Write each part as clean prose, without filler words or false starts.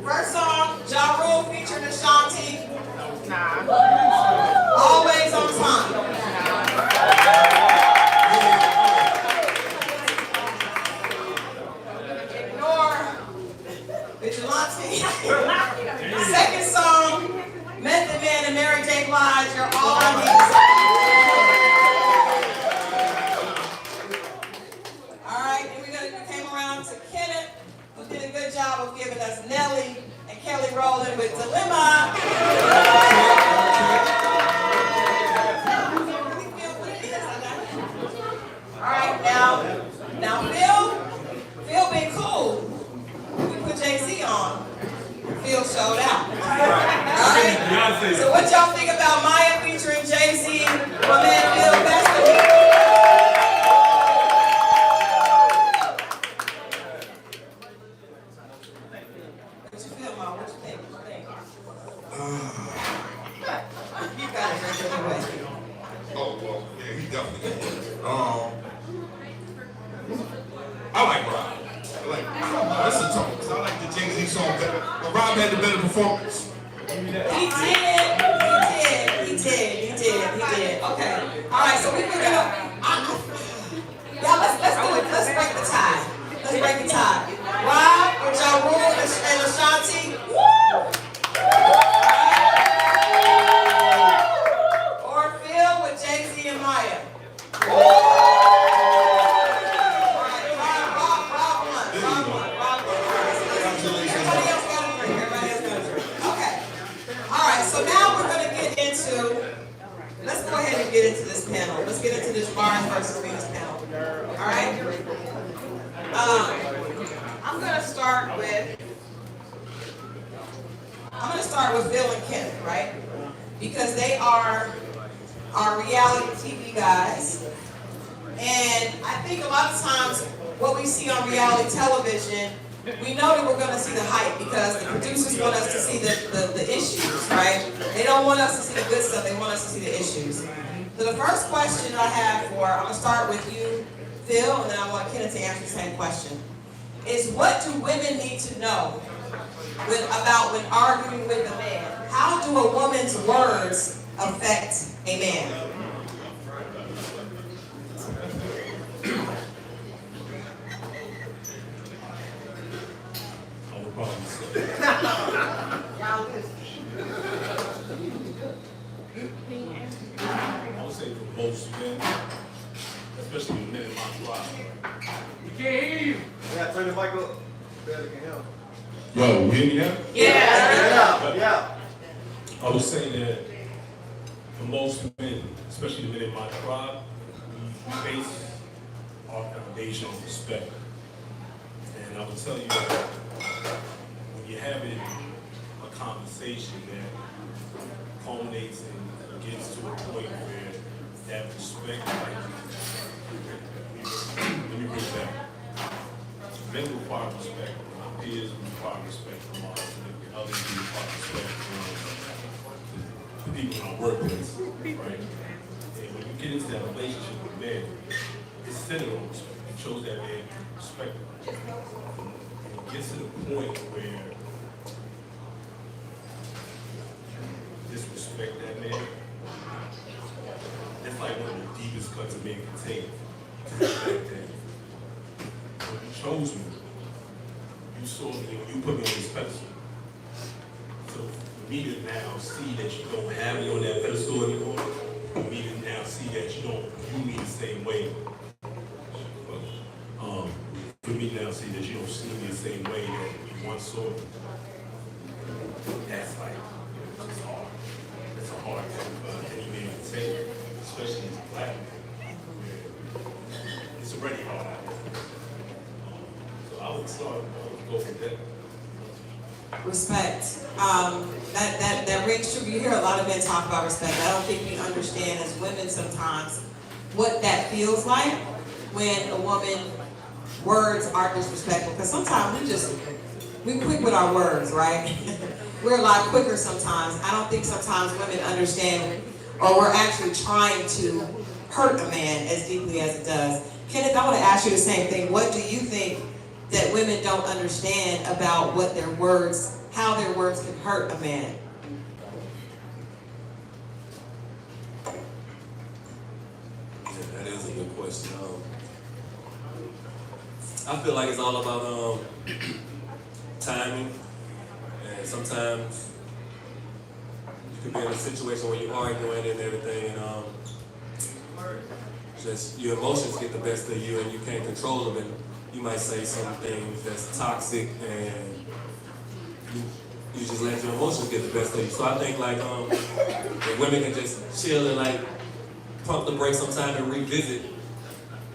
First song, Ja Rule featuring Ashanti. Always on time. Ignore Vigilante. Second song, Method Man and Mary J. Blige. You're all I need. All right, and we came around to Kenneth, who did a good job of giving us Nelly and Kelly Rowland with Dilemma. All right, now Phil been cool. We put Jay-Z on. Phil showed out. All right. So what y'all think about Maya featuring Jay-Z? My man Phil Bester. I like Rob. Listen to him, 'cause I like the Jay-Z song better. But Rob had the better performance. He did. Okay. All right, so we figured out. Yeah, let's do it. Let's break the tie. Let's break the tie. Rob with Ja Rule and Ashanti. Woo! Or Phil with Jay-Z and Maya. Let's go ahead and get into this panel. Let's get into this Barnes versus Venus panel. All right. I'm gonna start with Phil and Kenneth, right? Because they are our reality TV guys, and I think a lot of times what we see on reality television, we know that we're going to see the hype because the producers want us to see the issues, right? They don't want us to see the good stuff, they want us to see the issues. So the first question I have I'm going to start with you, Phil, and then I want Kenneth to answer the same question, is what do women need to know about when arguing with a man? How do a woman's words affect a man? I would say for most men, especially the men in my tribe. We can't hear you. Yeah, turn the mic up. Better can help. Yo, you hear me now? Yeah. I would say that for most men, especially the men in my tribe, we base our foundation on respect. And I would tell you that when you're having a conversation that culminates and gets to a point where that respect, let me bring it back. Men require respect from our peers, require respect from our significant others, require respect from the people in our workplace, right? And when you get into that relationship with men, it's centered on respect. It shows that man respect. And it gets to the point where disrespect that man, that's like one of the deepest cuts a man can take. To the fact that when you chose me, you saw me, you put me on this pedestal. So for me to now see that you don't have me on that pedestal anymore, for me to now see that you don't view me the same way, for me me now see that you don't see me the same way that you once saw me. That's like, it's hard. It's a hard thing for any man to take, especially as a black man. It's already hard out there. So I would go from there. Respect. That rings true. You hear a lot of men talk about respect. I don't think we understand as women sometimes what that feels like when a woman words are disrespectful. Because sometimes we quick with our words, right? We're a lot quicker sometimes. I don't think sometimes women understand, or we're actually trying to hurt a man as deeply as it does. Kenneth, I want to ask you the same thing. What do you think that women don't understand about what their words, how their words can hurt a man? Yeah, that is a good question. I feel like it's all about timing, and sometimes you could be in a situation where you're arguing and everything, and just your emotions get the best of you, and you can't control them, and you might say some things that's toxic, and you just let your emotions get the best of you. So I think like if women can just chill and like pump the brakes sometime and revisit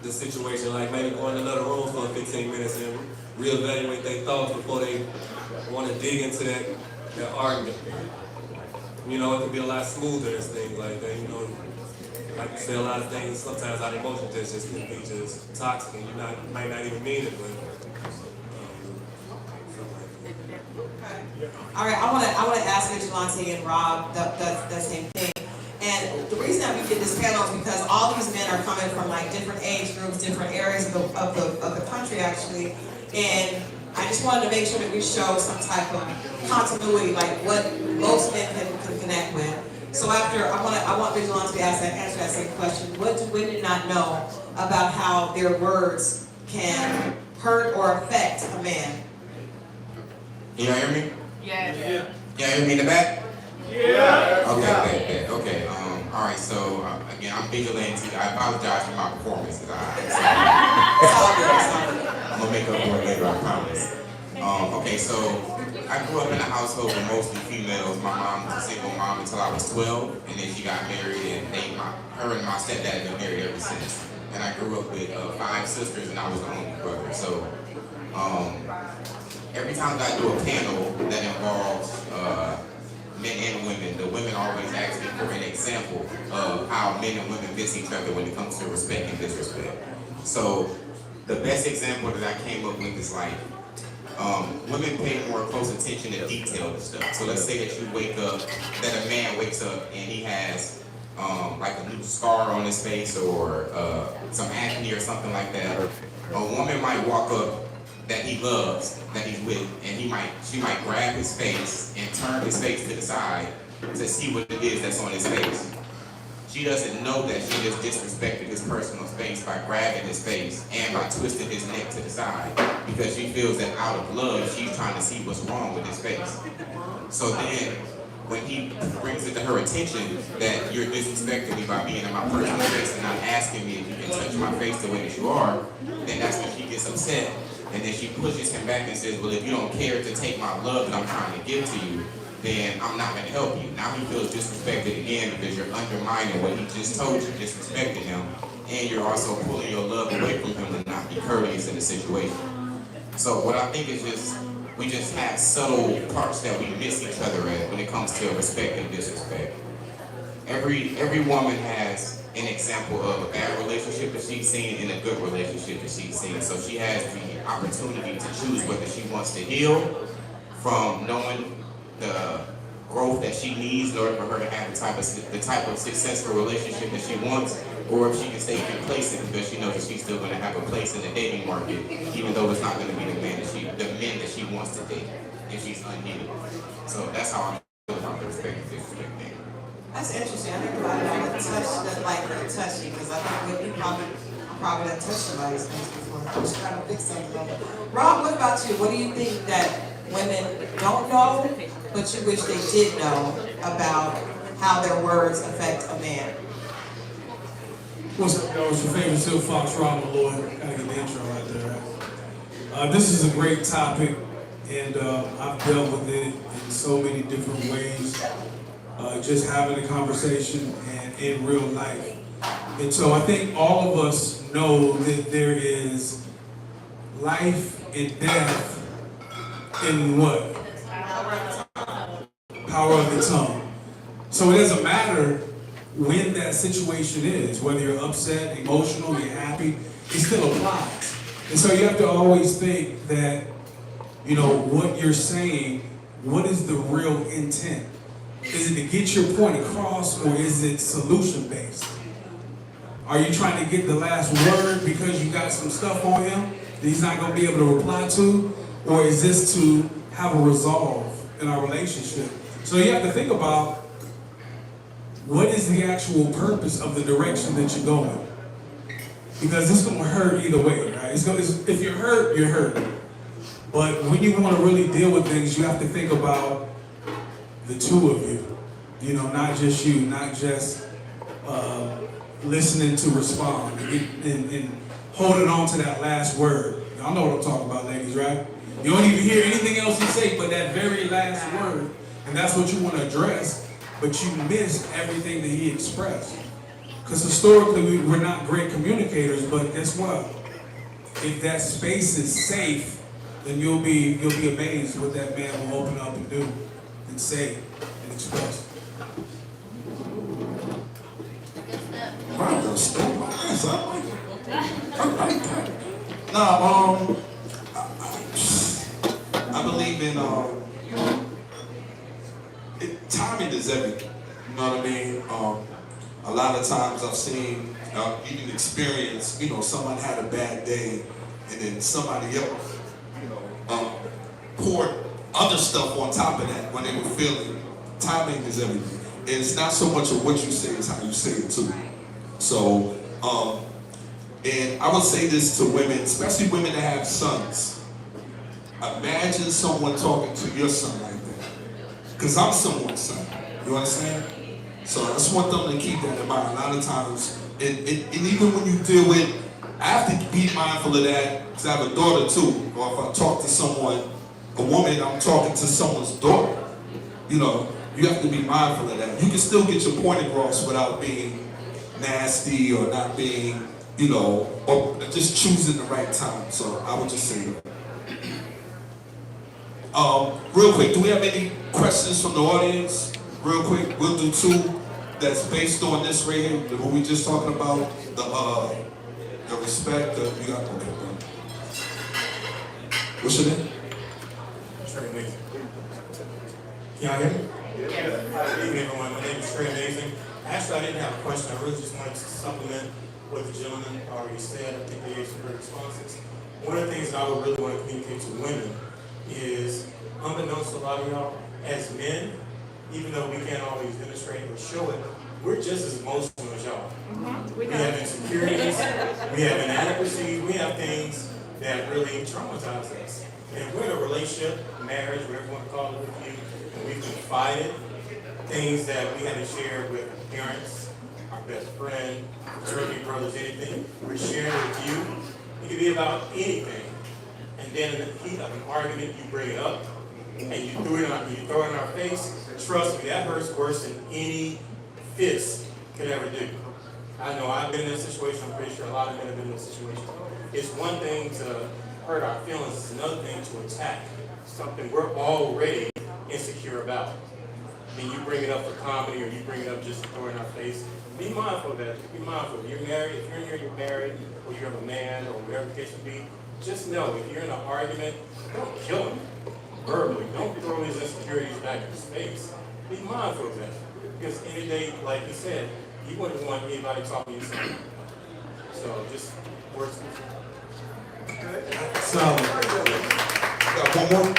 the situation, like maybe go in another room for 15 minutes and reevaluate their thoughts before they want to dig into that argument. You know, it can be a lot smoother as things like that. You know, like you say, a lot of things sometimes out of emotion just can be just toxic, and might not even mean it, but. All right, I want to ask Vigilante and Rob that same thing. And the reason that we did this panel is because all these men are coming from like different age groups, different areas of the country actually. And I just wanted to make sure that we show some type of continuity, like what most men can connect with. So I want Vigilante to answer that same question. What do women not know about how their words can hurt or affect a man? Can y'all hear me? Yes. Y'all hear me in the back? Yeah. Okay. All right. So again, I'm Vigilante. I apologize for my performance. I'm gonna make up for it later. I promise. Okay. So I grew up in a household with mostly females. My mom was a single mom until I was 12, and then she got married, and her and my stepdad have been married ever since. And I grew up with 5 sisters, and I was the only brother. So every time I do a panel that involves men and women, the women always ask me for an example of how men and women miss each other when it comes to respect and disrespect. So the best example that I came up with is like, women pay more close attention to detail and stuff. So let's say that you wake up, that a man wakes up and he has like a new scar on his face or some acne or something like that. A woman might walk up that he loves, that he's with, and she might grab his face and turn his face to the side to see what it is that's on his face. She doesn't know that she just disrespected his personal space by grabbing his face and by twisting his neck to the side, because she feels that out of love, she's trying to see what's wrong with his face. So then, when he brings it to her attention that you're disrespecting me by being in my personal space and not asking me if you can touch my face the way that you are, then that's when she gets upset. And then she pushes him back and says, well, if you don't care to take my love that I'm trying to give to you, then I'm not going to help you. Now he feels disrespected again because you're undermining what he just told you, disrespecting him, and you're also pulling your love away from him to not be courteous in the situation. So what I think is we just have subtle parts that we miss each other at when it comes to respect and disrespect. Every woman has an example of a bad relationship that she's seen and a good relationship that she's seen. So she has the opportunity to choose whether she wants to heal from knowing the growth that she needs in order for her to have the type of successful relationship that she wants, or if she can stay complacent because she knows that she's still going to have a place in the dating market, even though it's not going to be the men that she wants to date if she's unhealed. So that's how I feel about the respect and disrespect thing. That's interesting. I think about it on the touchy, because I think we probably done touched somebody's face before. I'm just trying to fix something. Rob, what about you? What do you think that women don't know, but you wish they did know about how their words affect a man? What's up, y'all? It's your favorite Silk Fox, Rob Malloy. Gotta get the intro right there. This is a great topic, and I've dealt with it in so many different ways, just having a conversation and in real life. And so I think all of us know that there is life and death in what? Power of the tongue. So it doesn't matter when that situation is, whether you're upset, emotional, you're happy, it still applies. And so you have to always think that, you know, what you're saying, what is the real intent? Is it to get your point across, or is it solution-based? Are you trying to get the last word because you got some stuff on him that he's not going to be able to reply to? Or is this to have a resolve in our relationship? So you have to think about, what is the actual purpose of the direction that you're going? Because it's going to hurt either way, right? If you're hurt, you're hurt. But when you want to really deal with things, you have to think about the two of you. You know, not just you, not just listening to respond and holding on to that last word. Y'all know what I'm talking about, ladies, right? You don't even hear anything else he say but that very last word, and that's what you want to address, but you missed everything that he expressed. Because historically, we're not great communicators, but guess what? If that space is safe, then you'll be amazed what that man will open up and do and say and express. Wow, that's still my ass. I like that. Nah, I believe in timing is everything. You know what I mean? A lot of times I've seen, even experience, you know, someone had a bad day, and then somebody else, you know, poured other stuff on top of that when they were feeling. Timing is everything. And it's not so much of what you say, it's how you say it too. So, and I would say this to women, especially women that have sons. Imagine someone talking to your son like that. Because I'm someone's son. You understand? So I just want them to keep that in mind. A lot of times, and even when you deal with, I have to be mindful of that, because I have a daughter too. Or if I talk to someone, a woman, I'm talking to someone's daughter. You know, you have to be mindful of that. You can still get your point across without being nasty or not being, you know, or just choosing the right time. So I would just say that. Real quick, do we have any questions from the audience? Real quick, we'll do two that's based on this right here, what we just talking about, the respect, you got, okay, bro. What's your name? Trey Mason. Can y'all hear me? Good evening, everyone. My name is Trey Mason. Actually, I didn't have a question. I really just wanted to supplement what the gentleman already said. I think they gave some great responses. One of the things that I would really want to communicate to women is, unbeknownst to a lot of y'all, as men, even though we can't always demonstrate or show it, we're just as emotional as y'all. We have insecurities, we have inadequacies, we have things that really traumatize us. And if we're in a relationship, marriage, whatever you want to call it with you, and we've confided things that we haven't shared with parents, our best friend, fraternity brothers, anything, we're sharing with you. It could be about anything. And then in the heat of an argument, you bring it up, and you throw it in our face. Trust me, that hurts worse than any fist could ever do. I know I've been in this situation. I'm pretty sure a lot of men have been in this situation. It's one thing to hurt our feelings. It's another thing to attack something we're already insecure about. I mean, you bring it up for comedy, or you bring it up just to throw it in our face. Be mindful of that. Be mindful. If you're married, if you're in here, you're married, or you have a man, or whatever the case may be, just know if you're in an argument, don't kill him verbally. Don't throw his insecurities back in his face. Be mindful of that. Because any day, like you said, you wouldn't want anybody talking to you something. So just words. So, Got one more?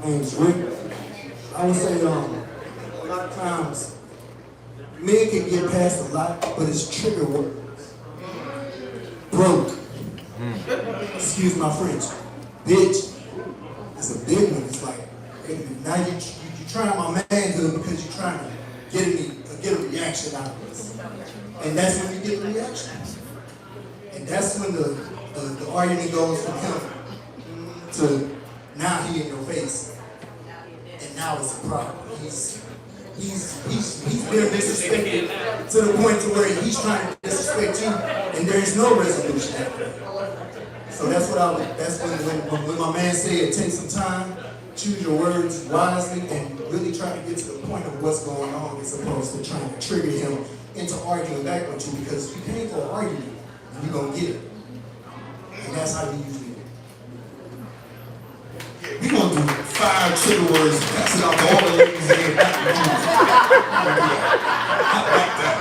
My name's Rick. I would say a lot of times men can get past a lot, but it's trigger words. Broke. Excuse my French. Bitch. It's a big one. It's like, now you're trying my manhood because you're trying to get a reaction out of this. And that's when you get a reaction. And that's when the argument goes from him to now he in your face. And now it's a problem. He's been disrespected to the point to where he's trying to disrespect you, and there is no resolution after that. So that's when my man said, take some time, choose your words wisely, and really try to get to the point of what's going on as opposed to trying to trigger him into arguing back with you, because you came for an argument and you're gonna get it. And that's how you usually do it. We're going to do 5 trigger words, pass it out to all the ladies in here. I like that.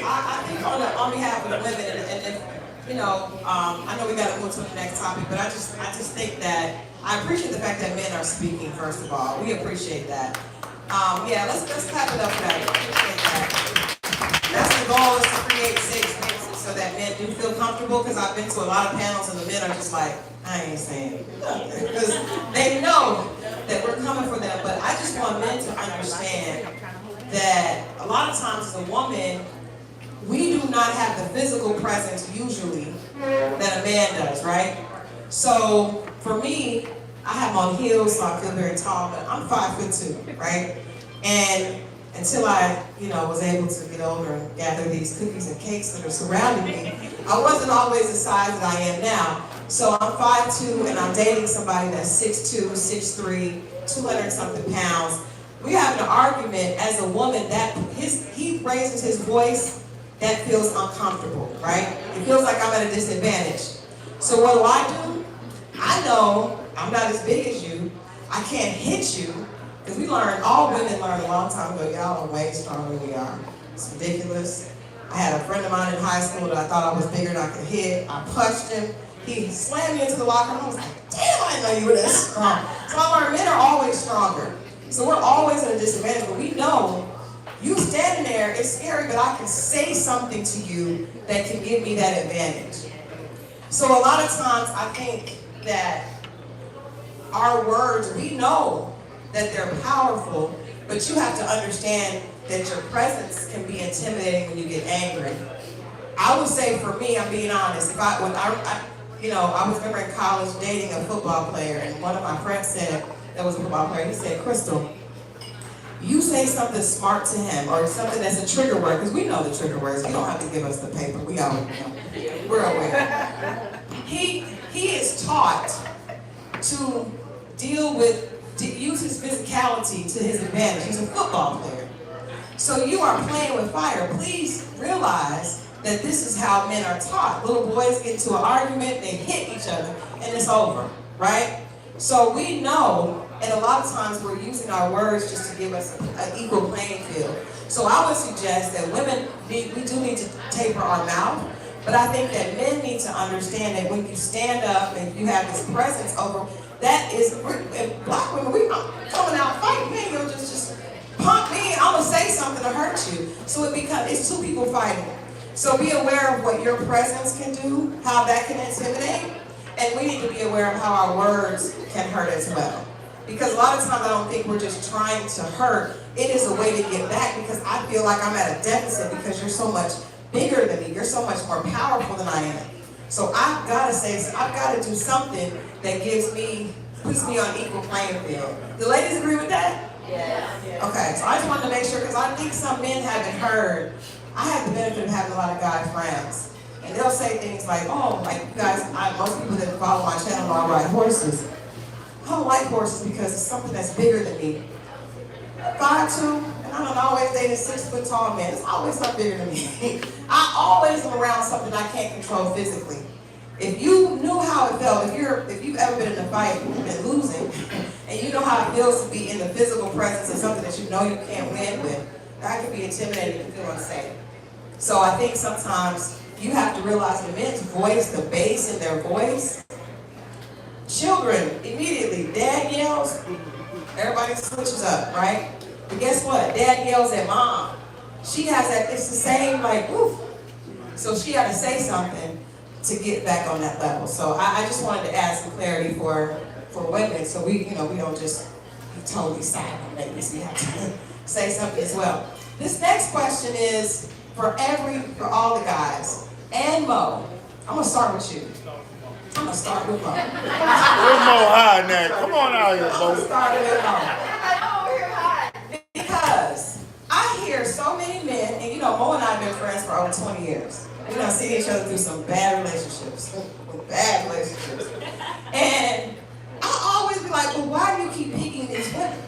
I think on behalf of the women, I know we got to move to the next topic, but I just think that I appreciate the fact that men are speaking. First of all, we appreciate that. Let's clap it up for that. We appreciate that. That's the goal, is to create safe spaces so that men do feel comfortable. Because I've been to a lot of panels and the men are just like, I ain't saying nothing, because they know that we're coming for them. But I just want men to understand that a lot of times as a woman, we do not have the physical presence usually that a man does, right? So for me, I have on heels, so I feel very tall, but I'm 5'2", right? And until I, was able to get older and gather these cookies and cakes that are surrounding me, I wasn't always the size that I am now. So I'm 5'2", and I'm dating somebody that's 6'2", 6'3", 200-something pounds. We have an argument as a woman that he raises his voice, that feels uncomfortable, right? It feels like I'm at a disadvantage. So what do? I know I'm not as big as you. I can't hit you, because all women learned a long time ago, y'all are way stronger than we are. It's ridiculous. I had a friend of mine in high school that I thought I was bigger than I could hit. I punched him. He slammed me into the locker room. I was like, damn, I didn't know you were that strong. So I learned men are always stronger. So we're always at a disadvantage, but we know you standing there, it's scary, but I can say something to you that can give me that advantage. So a lot of times I think that our words, we know that they're powerful, but you have to understand that your presence can be intimidating when you get angry. I would say for me, I'm being honest, I was remember in college dating a football player, and one of my friends said, that was a football player, he said, Christal, you say something smart to him, or something that's a trigger word, because we know the trigger words. You don't have to give us the paper. We already know. We're aware. He is taught to use his physicality to his advantage. He's a football player. So you are playing with fire. Please realize that this is how men are taught. Little boys get into an argument, they hit each other, and it's over, right? So we know. And a lot of times we're using our words just to give us an equal playing field. So I would suggest that women, we do need to taper our mouth, but I think that men need to understand that when you stand up and you have this presence over, that is, black women, we're not coming out fighting. Man, you'll just punk me, I'm gonna say something to hurt you. So it's two people fighting. So be aware of what your presence can do, how that can intimidate, and we need to be aware of how our words can hurt as well. Because a lot of times I don't think we're just trying to hurt. It is a way to get back, because I feel like I'm at a deficit because you're so much bigger than me. You're so much more powerful than I am. So I've got to do something that puts me on equal playing field. Do ladies agree with that? Yeah. Okay, so I just wanted to make sure, because I think some men haven't heard. I have the benefit of having a lot of guy friends. And they'll say things like, oh, like you guys, most people that follow my channel know I ride horses. I don't like horses because it's something that's bigger than me. 5'2", and I don't always date a 6-foot tall man. It's always something bigger than me. I always am around something I can't control physically. If you knew how it felt, if you've ever been in a fight and losing, and you know how it feels to be in the physical presence of something that you know you can't win with, that can be intimidating and feel unsafe. So I think sometimes you have to realize the men's voice, the bass in their voice. Children, immediately, dad yells, everybody switches up, right? But guess what? Dad yells at mom. She has that, it's the same, like, woof. So she had to say something to get back on that level. So I just wanted to add some clarity for women, so we don't just be totally silent. Ladies, we have to say something as well. This next question is, for all the guys, and Mo. I'm gonna start with you. I'm gonna start with Mo. Where's Mo high now? Come on out here, I'm gonna Mo. start with Mo. Because I hear so many men, and you know, Mo and I have been friends for over 20 years. We done seen each other through some bad relationships. And I always be like, well, why do you keep picking these women?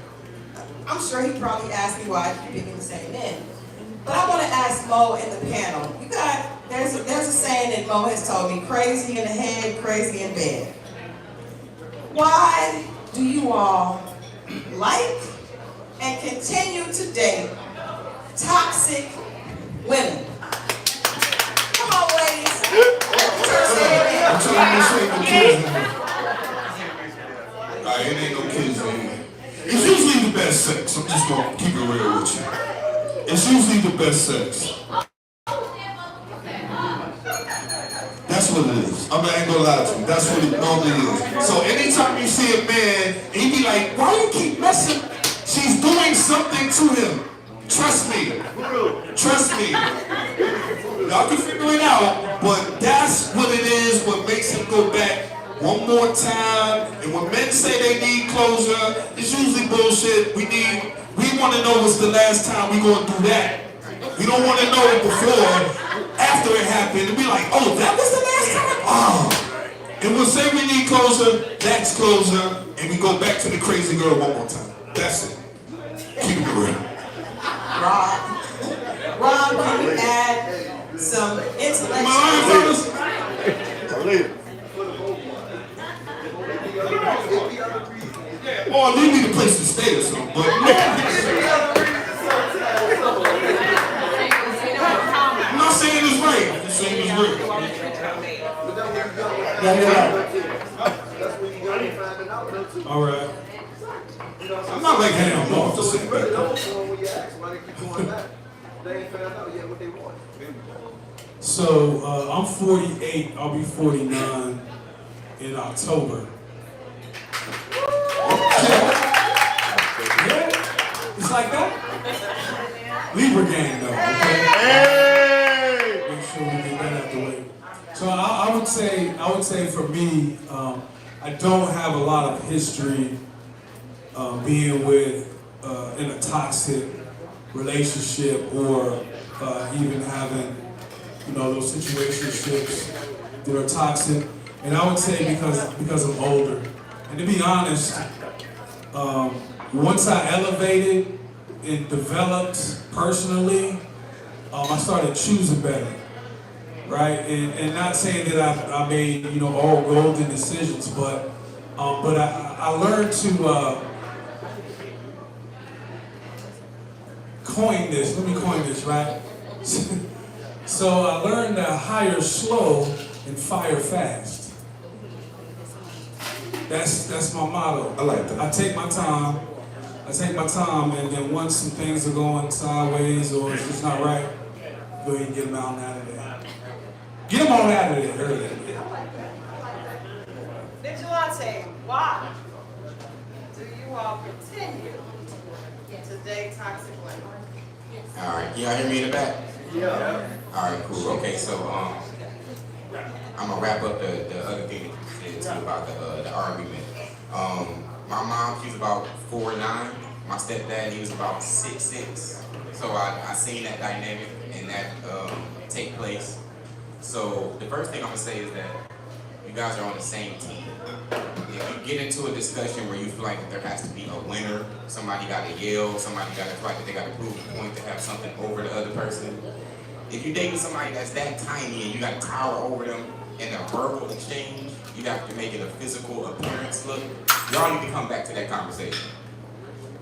I'm sure he probably asked me why I keep picking the same men. But I want to ask Mo and the panel. You got, there's a saying that Mo has told me, crazy in the head, crazy in bed. Why do you all like and continue to date toxic women? Come on, ladies. I'm trying to say no kids in here. Nah, it ain't no kids in here. It's usually the best sex. I'm just gonna keep it real with you. It's usually the best sex. That's what it is. I ain't gonna lie to you. That's what it normally is. So anytime you see a man, he be like, why you keep messing? She's doing something to him. Trust me. Trust me. Y'all can figure it out, but that's what it is, what makes him go back one more time. And when men say they need closure, it's usually bullshit. We want to know what's the last time we going to do that. We don't want to know it before, after it happened, and be like, oh, that was the last time? Oh. And we'll say we need closure, that's closure, and we go back to the crazy girl one more time. That's it. Keep it real. Rob, can you add some intellectual? Oh, they need a place to stay or something, but no. I'm not saying it's right. I'm just saying it's real. All right. I'm not like him. No, I'm just saying that. So I'm 48. I'll be 49 in October. Yeah, it's like that. Libra gang though. Okay. Make sure we get that out the way. So I would say for me, I don't have a lot of history being with in a toxic relationship or even having, you know, those situationships that are toxic. And I would say because I'm older. And to be honest, once I elevated and developed personally, I started choosing better, right? And not saying that I made, you know, all golden decisions, but I learned to coin this. Let me coin this, right? So I learned to hire slow and fire fast. That's my motto. I like that. I take my time, and then once some things are going sideways or it's just not right, go ahead and get them out of there. Get them on out of there early. Vigilante, why do you all continue to date toxic women? All right, can y'all hear me in the back? Yeah. All right, cool. Okay, so I'm gonna wrap up the other thing that you said too about the argument. My mom, she's about 4'9". My stepdad, he was about 6'6". So I seen that dynamic and that take place. So the first thing I'm gonna say is that you guys are on the same team. If you get into a discussion where you feel like there has to be a winner, somebody got to yell, somebody got to feel like they got to prove a point to have something over the other person. If you're dating somebody that's that tiny and you got to tower over them in a verbal exchange, you have to make it a physical appearance look. Y'all need to come back to that conversation.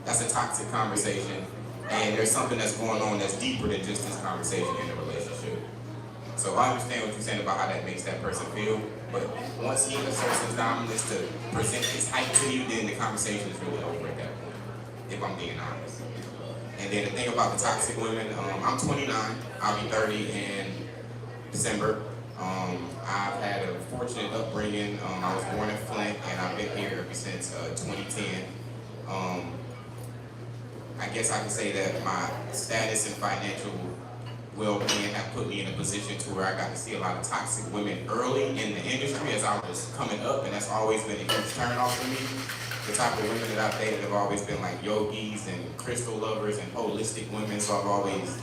That's a toxic conversation, and there's something that's going on that's deeper than just this conversation in the relationship. So I understand what you're saying about how that makes that person feel, but once he asserts his dominance to present his height to you, then the conversation is really over at that point, if I'm being honest. And then the thing about the toxic women, I'm 29, I'll be 30 in December. I've had a fortunate upbringing. I was born in Flint, and I've been here ever since 2010. I guess I can say that my status and financial well, men have put me in a position to where I got to see a lot of toxic women early in the industry as I was coming up, and that's always been a huge turn off for me. The type of women that I've dated have always been like yogis and crystal lovers and holistic women, so I've always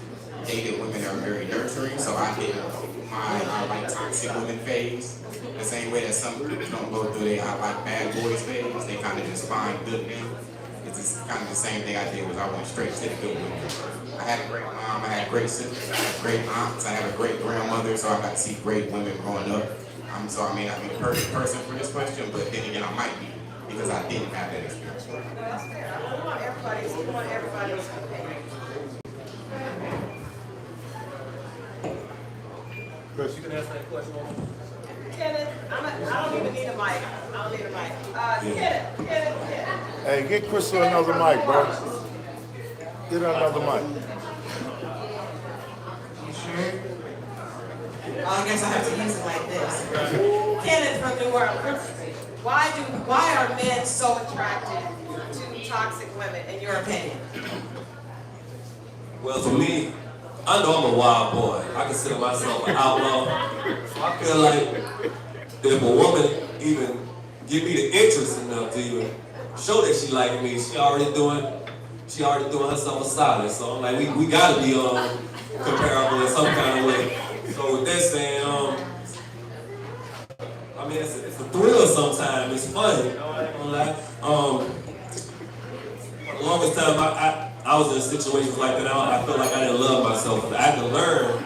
dated women that are very nurturing, so I hit my like toxic women phase. The same way that some people don't go through their I like bad boys phase, they kind of just find good men. It's just kind of the same thing I did was I went straight to the good women. I had a great mom, I had great sisters, I had great aunts, I had a great grandmother, so I got to see great women growing up. So I may not be the perfect person for this question, but then again I might be, because I didn't have that experience. That's fair. We want everybody's opinion. Chris, you can ask that question. Kenneth, I don't even need a mic. I don't need a mic. Kenneth. Hey, get Christal another mic, bro. Get her another mic. I guess I have to use it like this. Kenneth from New Orleans. Why are men so attracted to toxic women, in your opinion? Well, for me, I know I'm a wild boy. I consider myself an outlaw. I feel like if a woman even give me the interest enough to even show that she like me, she already doing herself a solid. So I'm like, we gotta be comparable in some kind of way. So with that saying, I mean, it's a thrill sometimes. It's fun. You know, I ain't gonna lie. For the longest time, I was in situations like that. I felt like I didn't love myself. I had to learn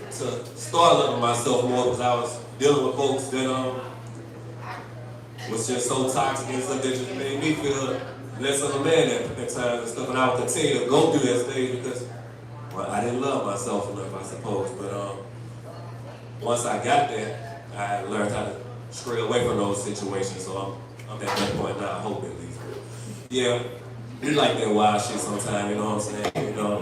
to start loving myself more because I was dealing with folks that was just so toxic and stuff that just made me feel less of a man at times and stuff. And I would continue to go through that stage because, well, I didn't love myself enough, I suppose. But once I got there, I learned how to stray away from those situations. So I'm at that point now, I hope at least. Yeah, we like that wild shit sometimes, you know what I'm saying? You know,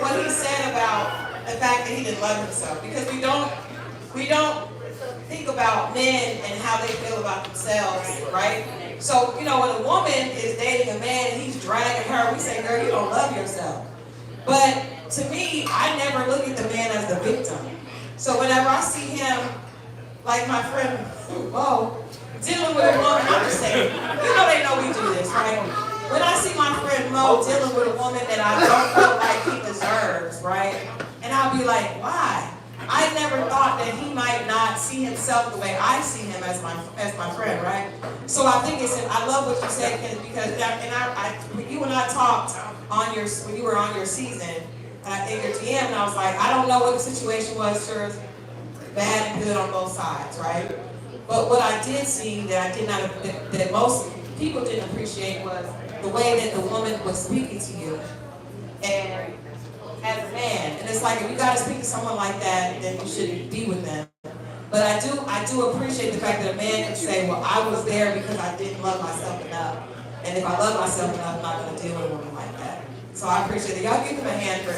What he said about the fact that he didn't love himself, because we don't think about men and how they feel about themselves, right? So, when a woman is dating a man and he's dragging her, we say, girl, you don't love yourself. But to me, I never look at the man as the victim. So whenever I see him, like my friend Mo, dealing with a woman, I'm just saying, they know we do this, right? When I see my friend Mo dealing with a woman that I don't feel like he deserves, right? And I'll be like, why? I never thought that he might not see himself the way I see him as my friend, right? So I think I love what you said, Ken, because when you and I talked when you were on your season, in your DM, and I was like, I don't know what the situation was, sure, bad and good on both sides, right? But what I did see that most people didn't appreciate was the way that the woman was speaking to you, and as a man. And it's like, if you gotta speak to someone like that, then you shouldn't be with them. But I do appreciate the fact that a man can say, well, I was there because I didn't love myself enough. And if I love myself enough, I'm not gonna deal with a woman like that. So I appreciate it. Y'all give him a hand for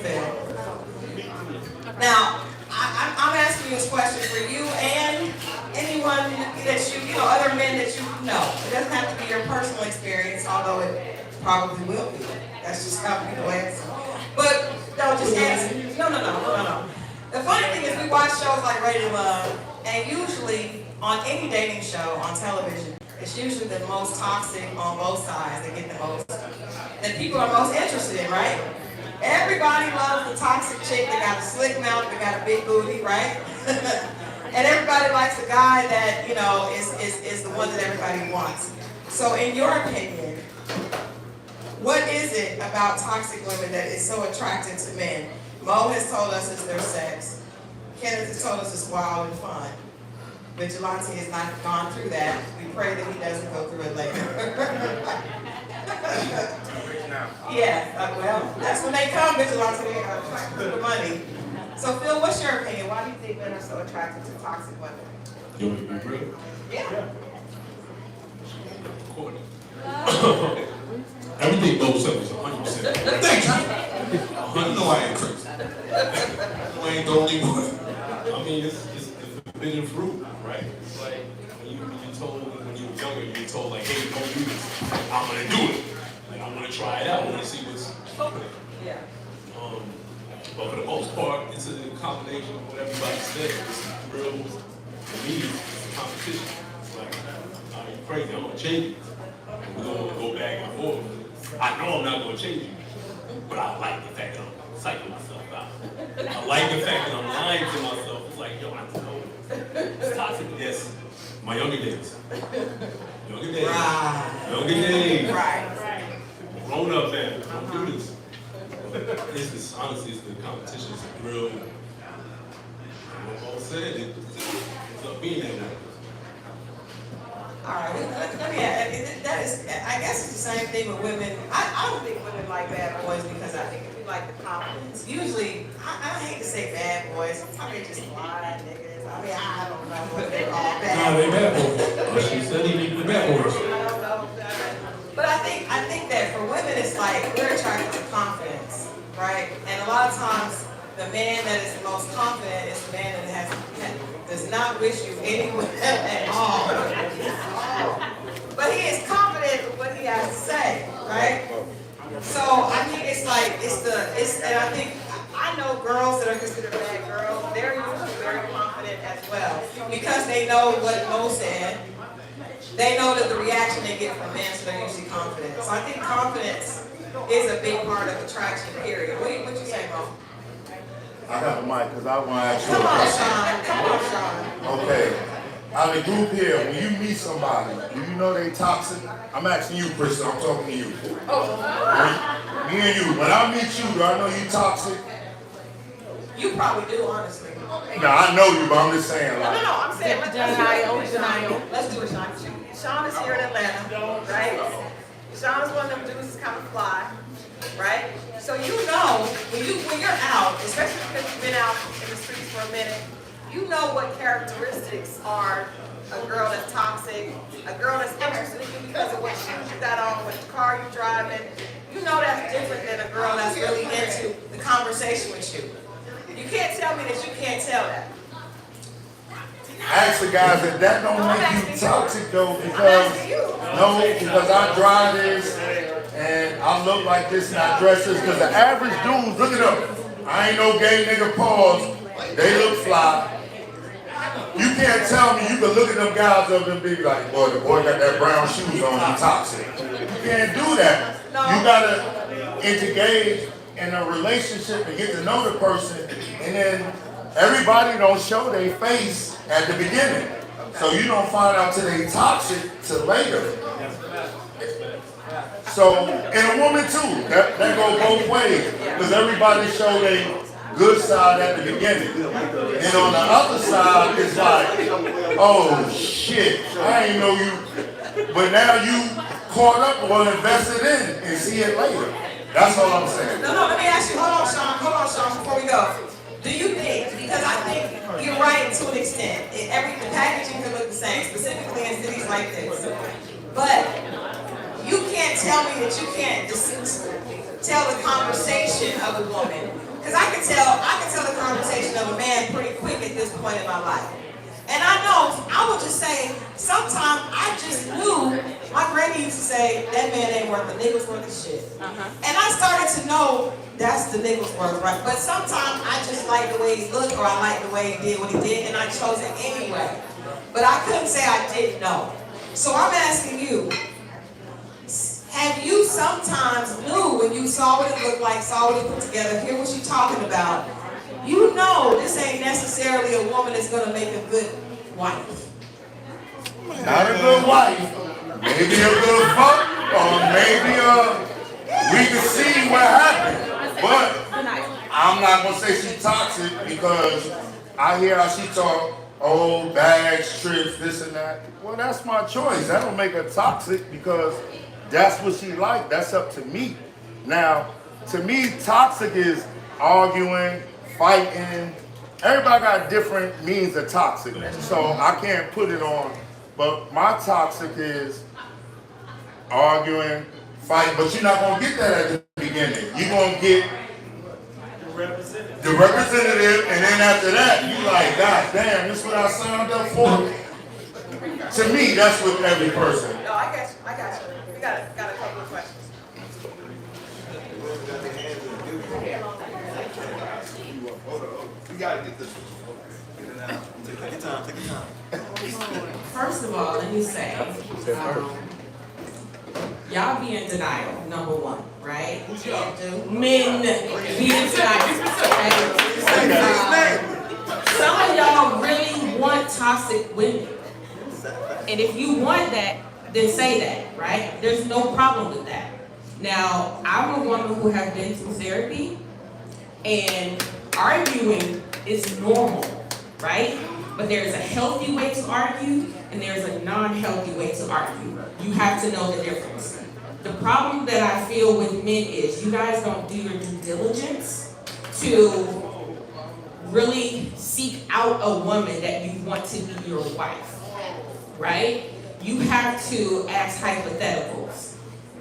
Phil. Now, I'm asking you this question for you and anyone that other men that you know. It doesn't have to be your personal experience, although it probably will be. That's just how people answer. But no, just answer. No. The funny thing is we watch shows like Ready to Love, and usually on any dating show on television, it's usually the most toxic on both sides that get the most, that people are most interested in, right? Everybody loves the toxic chick that got a slick mouth, that got a big booty, right? And everybody likes the guy that, is the one that everybody wants. So in your opinion, what is it about toxic women that is so attractive to men? Mo has told us it's their sex. Kenneth has told us it's wild and fun. Vigilante has not gone through that. We pray that he doesn't go through it later. Yeah, well, that's when they come, Vigilante, they are attracted to the money. So Phil, what's your opinion? Why do you think men are so attracted to toxic women? You want to be real? Yeah. Courtney. Everything goes up is 100%. Thank you. You know I ain't crazy. ain't the only one. I mean, it's forbidden fruit, right? It's like when you told when you were younger, you were told like, hey, don't do this. I'm gonna do it. Like I'm gonna try it out. I wanna see what's up with it. Yeah. But for the most part, it's a combination of what everybody said. It's real, for me, it's a competition. It's like, are you crazy? I'm gonna change you. We're gonna go back and forth. I know I'm not gonna change you, but I like the fact that I'm psyching myself out. I like the fact that I'm lying to myself. It's like, yo, I know. It's toxic. Yes, my younger days. Younger days. Right. Younger days. Right. Grown up, man. Don't do this. It's this, honestly, it's the competition. It's a real, what Paul said, it's up being that way. All right, let me add, that is, I guess it's the same thing with women. I don't think women like bad boys because I think we like the confidence. Usually, I hate to say bad boys, I mean just lying niggas. I mean, I don't know what they're all bad. Nah, they bad boys. She said he needed the bad boys. I don't know. But I think that for women, it's like we're attracted to confidence, right? And a lot of times, the man that is the most confident is the man that does not wish you any well at all. But he is confident with what he has to say, right? So I think it's like and I think I know girls that are considered bad girls. They're usually very confident as well because they know what Mo said. They know that the reaction they get from men, so they're usually confident. So I think confidence is a big part of attraction, period. What you say, Mo? I got the mic because I want to ask you a Come on, question. Sean. Come on, Sean. Okay. Out of the group here, when you meet somebody, do you know they toxic? I'm asking you, Christal. I'm talking to you. Me and you. When I meet you, do I know you toxic? You probably do, honestly. No, I know you, but I'm just saying, No, like. I'm saying let's denial. Let's do it, Sean. Sean is here in Atlanta, right? Sean is one of them dudes that's kind of fly, right? So you know when you're out, especially because you've been out in the streets for a minute, you know what characteristics are a girl that's toxic, a girl that's interested in you because of what shoes you got on, what car you're driving. You know that's different than a girl that's really into the conversation with you. You can't tell me that you can't tell that. Ask the guys that don't make you toxic though, because I drive this and I look like this and I dress this. Because the average dudes, look at them. I ain't no gay nigga, pause. They look fly. You can't tell me you can look at them guys up and be like, boy, the boy got that brown shoes on, he toxic. You can't do that. You gotta engage in a relationship and get to know the person, and then everybody don't show their face at the beginning. So you don't find out till they toxic till later. So, and a woman too, that go both ways. Because everybody show their good side at the beginning. And on the other side, it's like, oh shit, I ain't know you. But now you caught up or invested in and see it later. That's all I'm saying. No, let me ask you, hold on, Sean, before we go. Do you think, because I think you're right to an extent, the packaging can look the same, specifically in cities like this. But you can't tell me that you can't tell the conversation of a woman. Because I can tell the conversation of a man pretty quick at this point in my life. And I know, I would just say, sometimes I just knew, my granny used to say, that man ain't worth a nigga's worth of shit. And I started to know that's the nigga's worth, right? But sometimes I just like the way he looked or I like the way he did what he did and I chose it anyway. But I couldn't say I didn't know. So I'm asking you, have you sometimes knew when you saw what it looked like, saw what he put together, hear what you're talking about, you know this ain't necessarily a woman that's going to make a good wife. Not a good wife, maybe a good fuck, or maybe we can see what happened. But I'm not going to say she's toxic because I hear how she talk, oh, bags, trips, this and that. Well, that's my choice. That don't make her toxic because that's what she like. That's up to me. Now, to me, toxic is arguing, fighting. Everybody got different means of toxic. So I can't put it on. But my toxic is arguing, fighting. But you're not going to get that at the beginning. You're going to get The representative, and then after that, you like, God damn, this is what I signed up for? To me, that's with every person. No, I got you. We got a couple of questions. We gotta get this. Take your time. First of all, let me say, y'all be in denial, number one, right? Who's y'all? Men be in denial. Some of y'all really want toxic women. And if you want that, then say that, right? There's no problem with that. Now, I'm a woman who has been through therapy, and arguing is normal, right? But there's a healthy way to argue, and there's a non-healthy way to argue. You have to know the difference. The problem that I feel with men is you guys don't do your due diligence to really seek out a woman that you want to be your wife, right? You have to ask hypotheticals.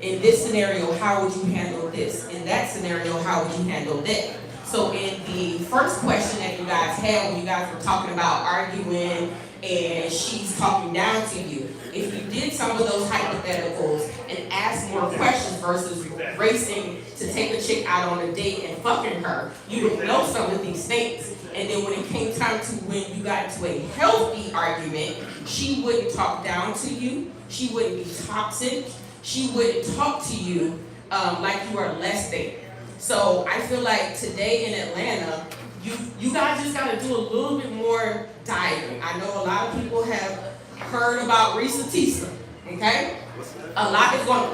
In this scenario, how would you handle this? In that scenario, how would you handle that? So in the first question that you guys had, when you guys were talking about arguing and she's talking down to you, if you did some of those hypotheticals and asked more questions versus racing to take a chick out on a date and fucking her, you would know some of these things. And then when it came time to when you got into a healthy argument, she wouldn't talk down to you, she wouldn't be toxic, she wouldn't talk to you like you are less than. So I feel like today in Atlanta, you guys just gotta do a little bit more diving. I know a lot of people have heard about Risa Tisa, okay? A lot is going,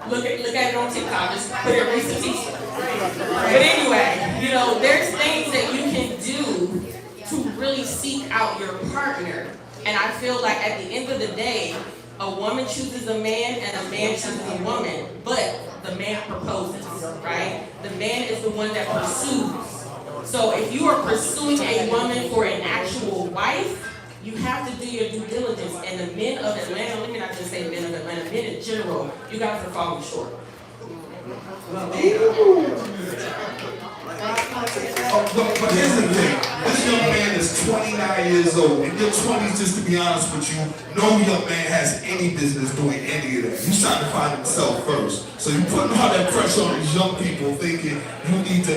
look at it on TikTok, just put it Risa Tisa. But anyway, you know, there's things that you can do to really seek out your partner. And I feel like at the end of the day, a woman chooses a man and a man chooses a woman, but the man proposes, right? The man is the one that pursues. So if you are pursuing a woman for an actual wife, you have to do your due diligence. And the men of Atlanta, let me not just say men of Atlanta, men in general, you guys are falling short. But here's the thing, this young man is 29 years old. In your 20s, just to be honest with you, no young man has any business doing any of that. He's trying to find himself first. So you're putting all that pressure on these young people thinking he needs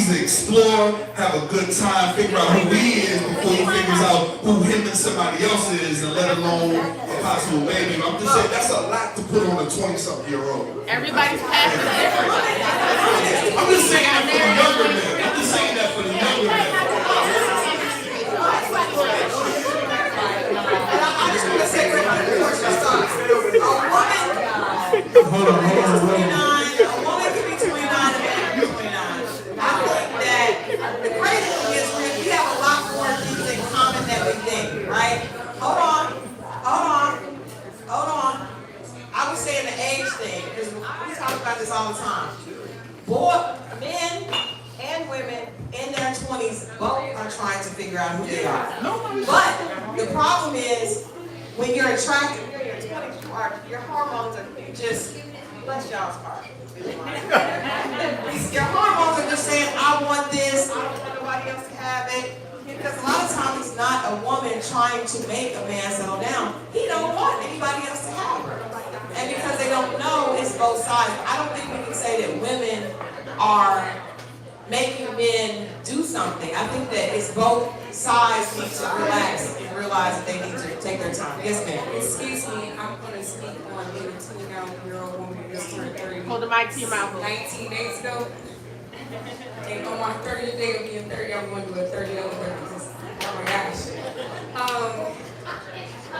to explore, have a good time, figure out who he is before he figures out who him and somebody else is, and let alone a possible baby. I'm just saying that's a lot to put on a 20-something-year-old. Everybody's path is different. I'm just saying that for the younger men. I'm just saying that for the younger men. I just want to say before you start, a woman can be 29 and a man can be 29. I think that the crazy thing is we have a lot more things in common than we think, right? Hold on. I was saying the age thing, because we talk about this all the time. Men and women in their 20s both are trying to figure out who they are. But the problem is, when you're attracted, you're in your 20s, your hormones are just, bless y'all's heart. Your hormones are just saying, I want this, I don't want nobody else to have it. Because a lot of times it's not a woman trying to make a man settle down. He don't want anybody else to have her. And because they don't know, it's both sides. I don't think we can say that women are making men do something. I think that it's both sides need to relax and realize that they need to take their time. Yes, ma'am. Excuse me, I'm going to speak on being a 29-year-old woman who just turned 30. Hold the mic to your mouth. 19 days ago. And on my 30th day of being 30, I'm going to do a 30 over 30. Oh my gosh.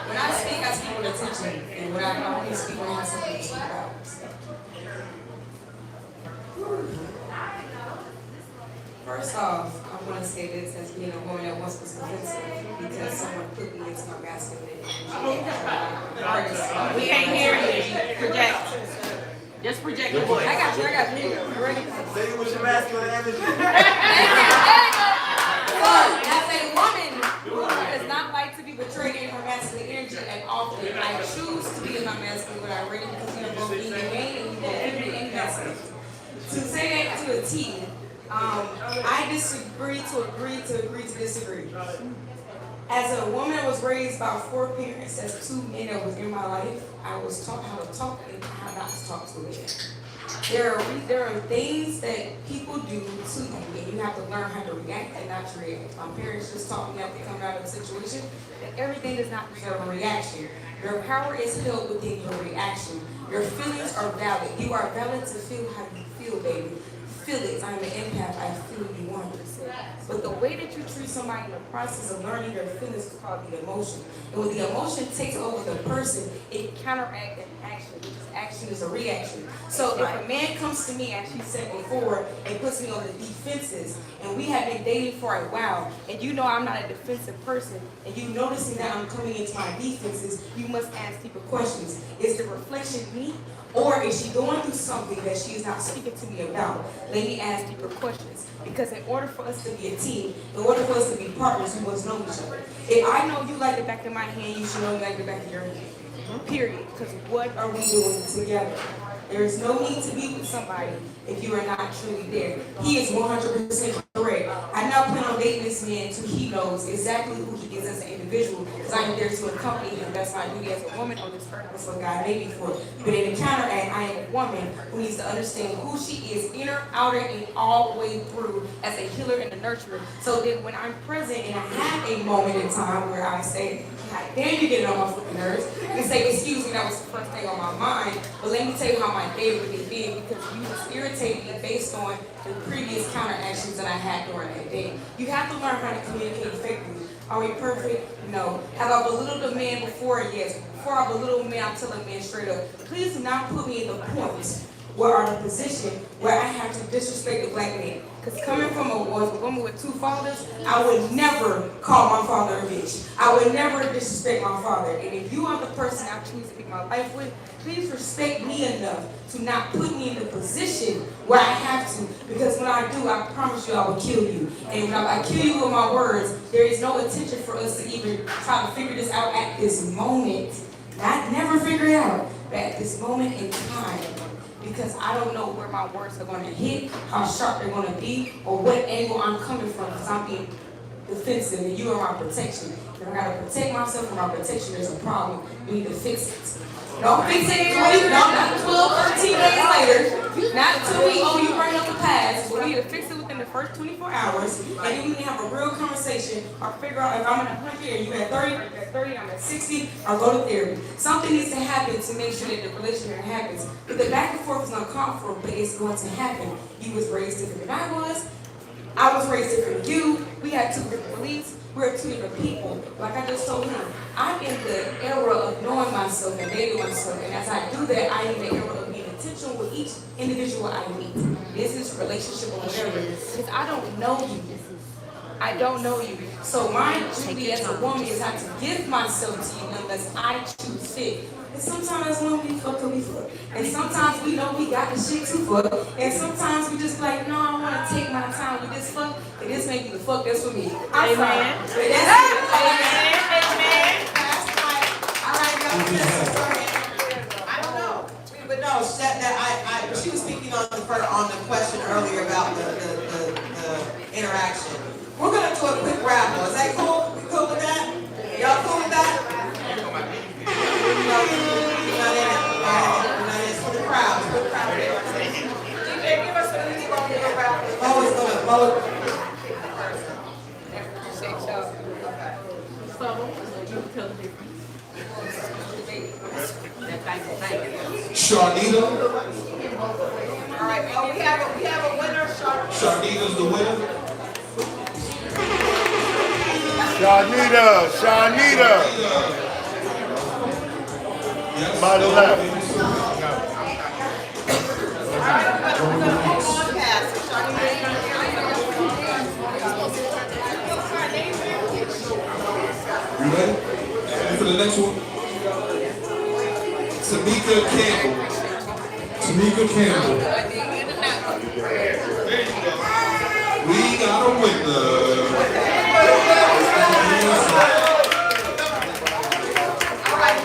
When I speak with attention. And when I only speak when I have something to speak about. First off, I want to say this as being a woman that once was offensive because someone put me into my masculine energy. We can't hear you. Project. Just project your voice. I got you. Ready? Say it with your masculine energy. As a woman who does not like to be betrayed in her masculine energy, and often I choose to be in my masculine when I'm ready because you're both being a man and you both being masculine. To say that to a T, I to agree to disagree. As a woman that was raised by 4 parents, as 2 men that was in my life, I was taught how to talk and how not to talk to a man. There are things that people do to you, and you have to learn how to react and not to react. My parents just taught me after coming out of a situation that everything does not deserve a reaction. Your power is held within your reaction. Your feelings are valid. You are valid to feel how you feel, baby. Feelings. I'm an empath. I feel you 100%. But the way that you treat somebody in the process of learning your feelings is called the emotion. And when the emotion takes over the person, it counteracts an action, because action is a reaction. So if a man comes to me, as she said before, and puts me on the defenses, and we have been dating for a while, and you know I'm not a defensive person, and you noticing that I'm coming into my defenses, you must ask deeper questions. Is the reflection me? Or is she going through something that she is not speaking to me about? Let me ask deeper questions. Because in order for us to be a team, in order for us to be partners, we must know each other. If I know you like the back of my hand, you should know me like the back of your hand. Period. Because what are we doing together? There is no need to be with somebody if you are not truly there. He is 100% correct. I now plan on dating this man until he knows exactly who he is as an individual, because I am there to accompany him. That's my duty as a woman on this earth. That's what God made me for. But in the counteract, I am a woman who needs to understand who she is, inner, outer, and all the way through, as a healer and a nurturer. So that when I'm present and I have a moment in time where I say, God damn, you getting on my fucking nerves, and say, excuse me, that was the first thing on my mind. But let me tell you how my day really been, because you just irritated me based on the previous counteractions that I had during that day. You have to learn how to communicate effectively. Are we perfect? No. Have I belittled a man before? Yes. Before I belittle a man, I'm telling a man straight up, please do not put me in the point where I'm in a position where I have to disrespect a black man. Because coming from a woman with 2 fathers, I would never call my father a bitch. I would never disrespect my father. And if you are the person I choose to be my life with, please respect me enough to not put me in the position where I have to. Because when I do, I promise you I will kill you. And when I kill you with my words, there is no intention for us to even try to figure this out at this moment. Not never figure it out, but at this moment in time. Because I don't know where my words are going to hit, how sharp they're going to be, or what angle I'm coming from, because I'm being defensive and you are my protection. If I got to protect myself from my protection, there's a problem. We need to fix it. Don't fix it not 12, 13 days later. Not until you bring up the past. But we need to fix it within the first 24 hours. And then we need to have a real conversation or figure out if I'm at 100 and you at 30, I'm at 60, or go to therapy. Something needs to happen to make sure that the relationship happens. But the back and forth is uncomfortable, but it's going to happen. You was raised different than I was. I was raised different than you. We had 2 different beliefs. We're 2 different people. Like I just told him, I'm in the era of knowing myself and dating myself. And as I do that, I am in the era of being intentional with each individual I meet. Business, relationship, or whatever. Because I don't know you. I don't know you. So my duty as a woman is not to give myself to you unless I choose fit. And sometimes when we fuck, we fuck. And sometimes we know we got the shit to fuck. And sometimes we just like, no, I want to take my time with this fuck. And this may be the fuck that's for me. I'm sorry. But that's it. Amen. That's right. All right, y'all. I don't know. But no, she was speaking on the question earlier about the interaction. We're going to do a quick raffle. Is that cool? You cool with that? Y'all cool with that? We're not in it. We're not in it. It's for the crowd. It's for the crowd. DJ, give us a music on the raffle. Mo is going to Mo. Sharnita. All right, well, we have a winner. Sharnita's the winner. Sharnita. Yes. By the left. We're going to move on past. You ready? Ready for the next one? Tamika Campbell. Tamika Campbell. We got a winner. All right.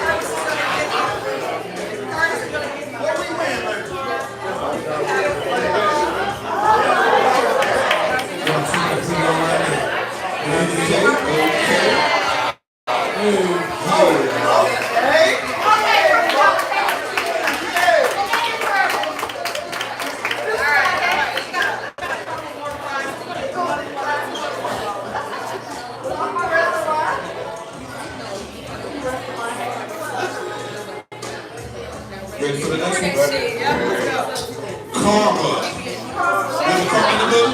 Ready for the next one? Karma. There's a karma in the middle?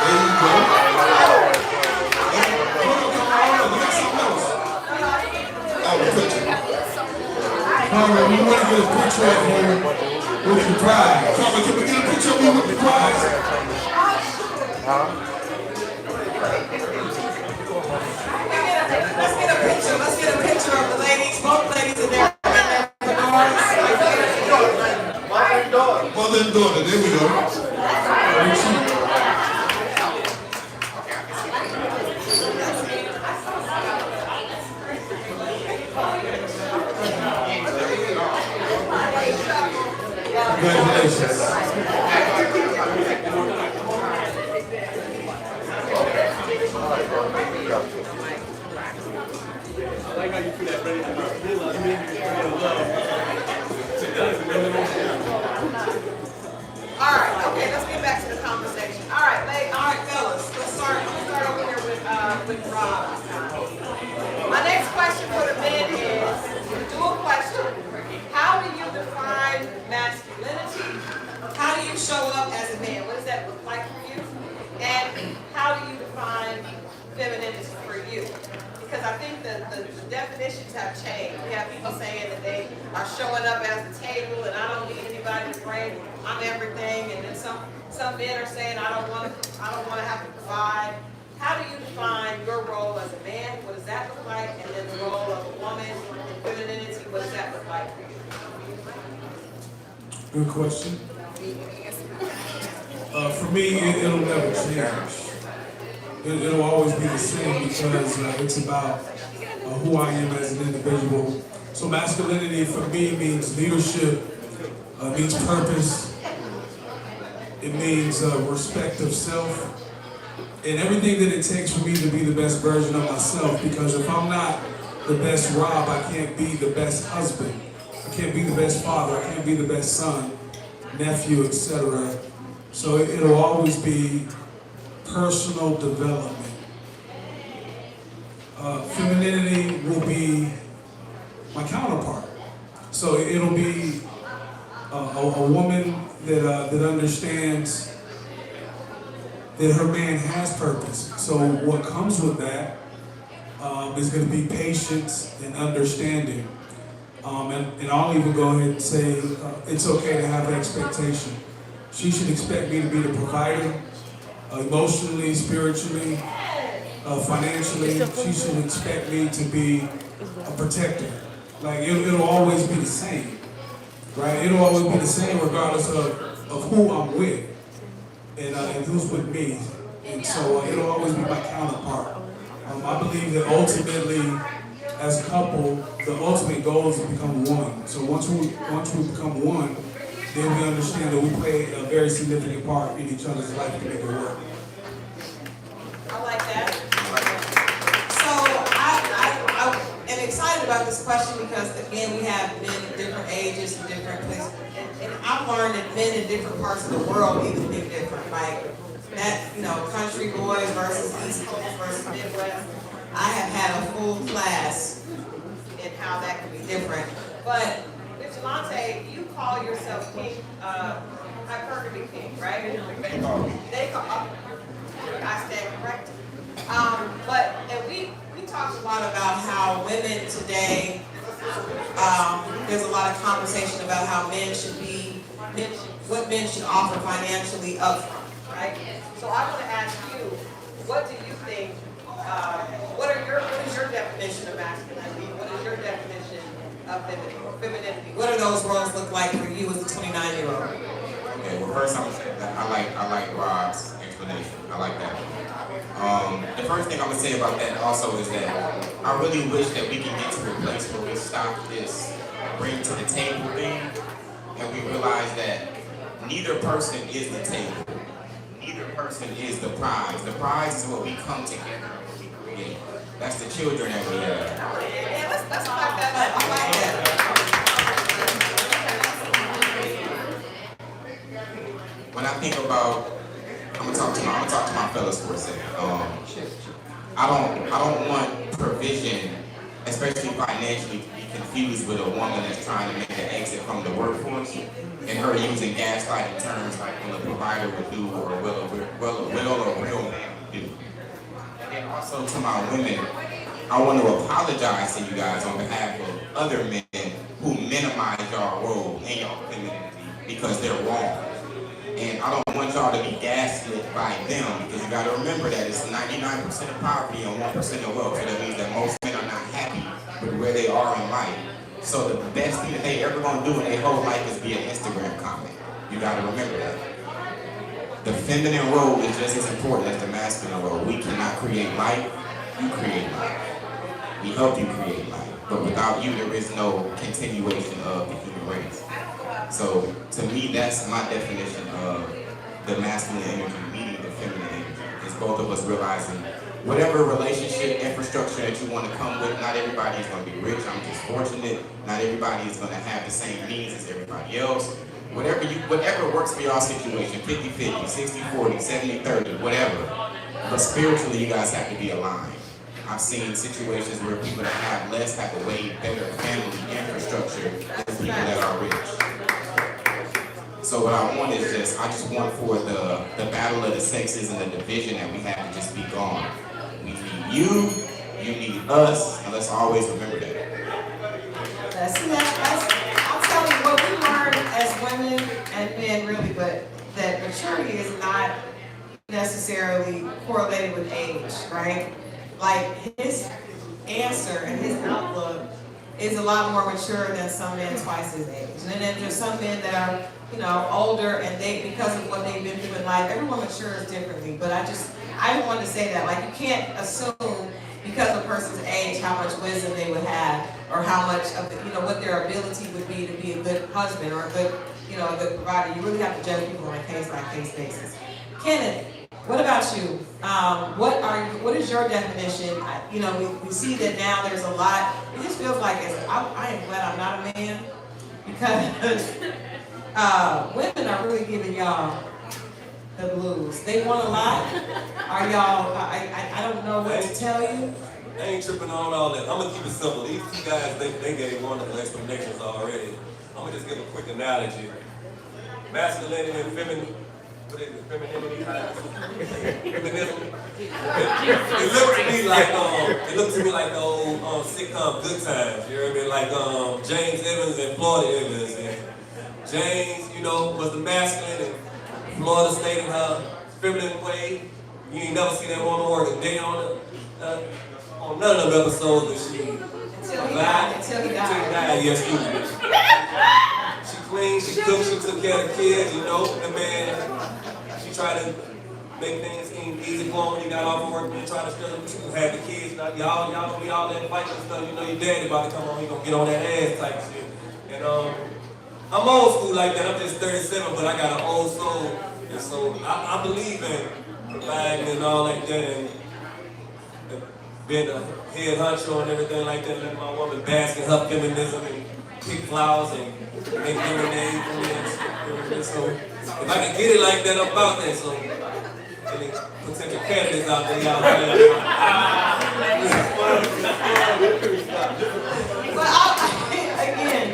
There you go. Oh, the picture. Karma, we want to get a picture of her with your prize. Karma, can we get a picture of you with the prize? Let's get a picture of the ladies, both ladies in there. Mother and daughter, there we go. Congratulations. All right, okay, let's get back to the conversation. All right, fellas, let's start over here with Rob. My next question for the men is, dual question. How do you define masculinity? How do you show up as a man? What does that look like for you? And how do you define femininity for you? Because I think the definitions have changed. We have people saying that they are showing up as a table and I don't need anybody to bring, I'm everything. And then some men are saying I don't want to have to provide. How do you define your role as a man? What does that look like? And then the role of a woman in femininity, what does that look like for you? Good question. For me, it'll never change. It'll always be the same because it's about who I am as an individual. So masculinity for me means leadership, means purpose, it means respect of self, and everything that it takes for me to be the best version of myself, because if I'm not the best Rob, I can't be the best husband, I can't be the best father, I can't be the best son, nephew, etc. So it'll always be personal development. Femininity will be my counterpart. So it'll be a woman that understands that her man has purpose. So what comes with that is going to be patience and understanding. And I'll even go ahead and say it's okay to have expectation. She should expect me to be the provider, emotionally, spiritually, financially. She should expect me to be a protector. Like it'll always be the same, right? It'll always be the same regardless of who I'm with and who's with me. And so it'll always be my counterpart. I believe that ultimately, as a couple, the ultimate goal is to become one. So once we become one, then we understand that we play a very significant part in each other's life to make it work. I like that. So I am excited about this question because, again, we have men in different ages and different places. And I've learned that men in different parts of the world even think different. Like that, country boys versus East Coast versus Midwest. I have had a full class in how that can be different. But Vigilante, you call yourself king, hypergamy king, right? They call, I stand corrected. And we talked a lot about how women today, there's a lot of conversation about how what men should offer financially upfront, right? So I want to ask you, what do you think, what is your definition of masculinity? What is your definition of femininity? What do those roles look like for you as a 29-year-old? Okay, well first I'm gonna say that I like Rob's explanation. I like that. The first thing I'm gonna say about that also is that I really wish that we can get to a place where we stop this bring to the table thing, and we realize that neither person is the table. Neither person is the prize. The prize is what we come together and we create. That's the children that we have. Yeah, let's back that up. I like that. When I think about, I'm gonna talk to my fellas for a second. I don't want provision, especially financially, to be confused with a woman that's trying to make an exit from the workforce, and her using gaslighting terms like what a provider would do, or what a real man would do. And also to my women, I want to apologize to you guys on behalf of other men who minimize y'all role in y'all femininity because they're wrong. And I don't want y'all to be gaslit by them, because you got to remember that it's 99% of poverty and 1% of wealth. So that means that most men are not happy with where they are in life. So the best thing that they ever gonna do in their whole life is be an Instagram comment. You got to remember that. The feminine role is just as important as the masculine role. We cannot create life. You create life. We help you create life. But without you, there is no continuation of the human race. So to me, that's my definition of the masculine energy meeting the feminine energy. It's both of us realizing whatever relationship infrastructure that you want to come with, not everybody is going to be rich. I'm just fortunate. Not everybody is going to have the same needs as everybody else. Whatever works for y'all situation, 50-50, 60-40, 70-30, whatever. But spiritually, you guys have to be aligned. I've seen situations where people that have less have a way better family infrastructure than people that are rich. So what I want is I just want for the battle of the sexes and the division that we have to just be gone. We need you need us, and let's always remember that. I'm telling you what we learn as women and men really, but that maturity is not necessarily correlated with age, right? Like his answer and his outlook is a lot more mature than some men twice his age. And then there's some men that are, older, and because of what they've been through in life, everyone matures differently. But I wanted to say that, like, you can't assume because of a person's age how much wisdom they would have, or how much of what their ability would be to be a good husband or a good provider. You really have to judge people on a case-by-case basis. Kenneth, what about you? What is your definition? We see that now there's a lot. It just feels like I am glad I'm not a man, because women are really giving y'all the blues. They want a lot. Are y'all? I don't know what to tell you. I ain't tripping on all that. I'm gonna keep it simple. These two guys, they gave wonderful explanations already. I'm gonna just give a quick analogy. Masculinity and femininity. What is it? Femininity? Feminism. It looked to me like the old sitcom Good Times. You know what I mean? Like James Evans and Florida Evans. And James, was the masculine, and Florida stayed in her feminine way. You ain't never see that woman work a day on none of them episodes that she Until he died. Yes, she cleaned, she cooked, she took care of the kids, the man, she tried to make things seem easy for him. He got off work and tried to still have the kids. Y'all don't be all that fighting and stuff. Your daddy about to come on, he gonna get on that ass type shit. And I'm old school like that. I'm just 37, but I got an old soul. And so I believe in providing and all like that, and being a head honcho and everything like that, letting my woman bask in her feminism and pick flowers and make lemonade for me and shit. So if I can get it like that, I'm about that. So any potential candidates out there, y'all again,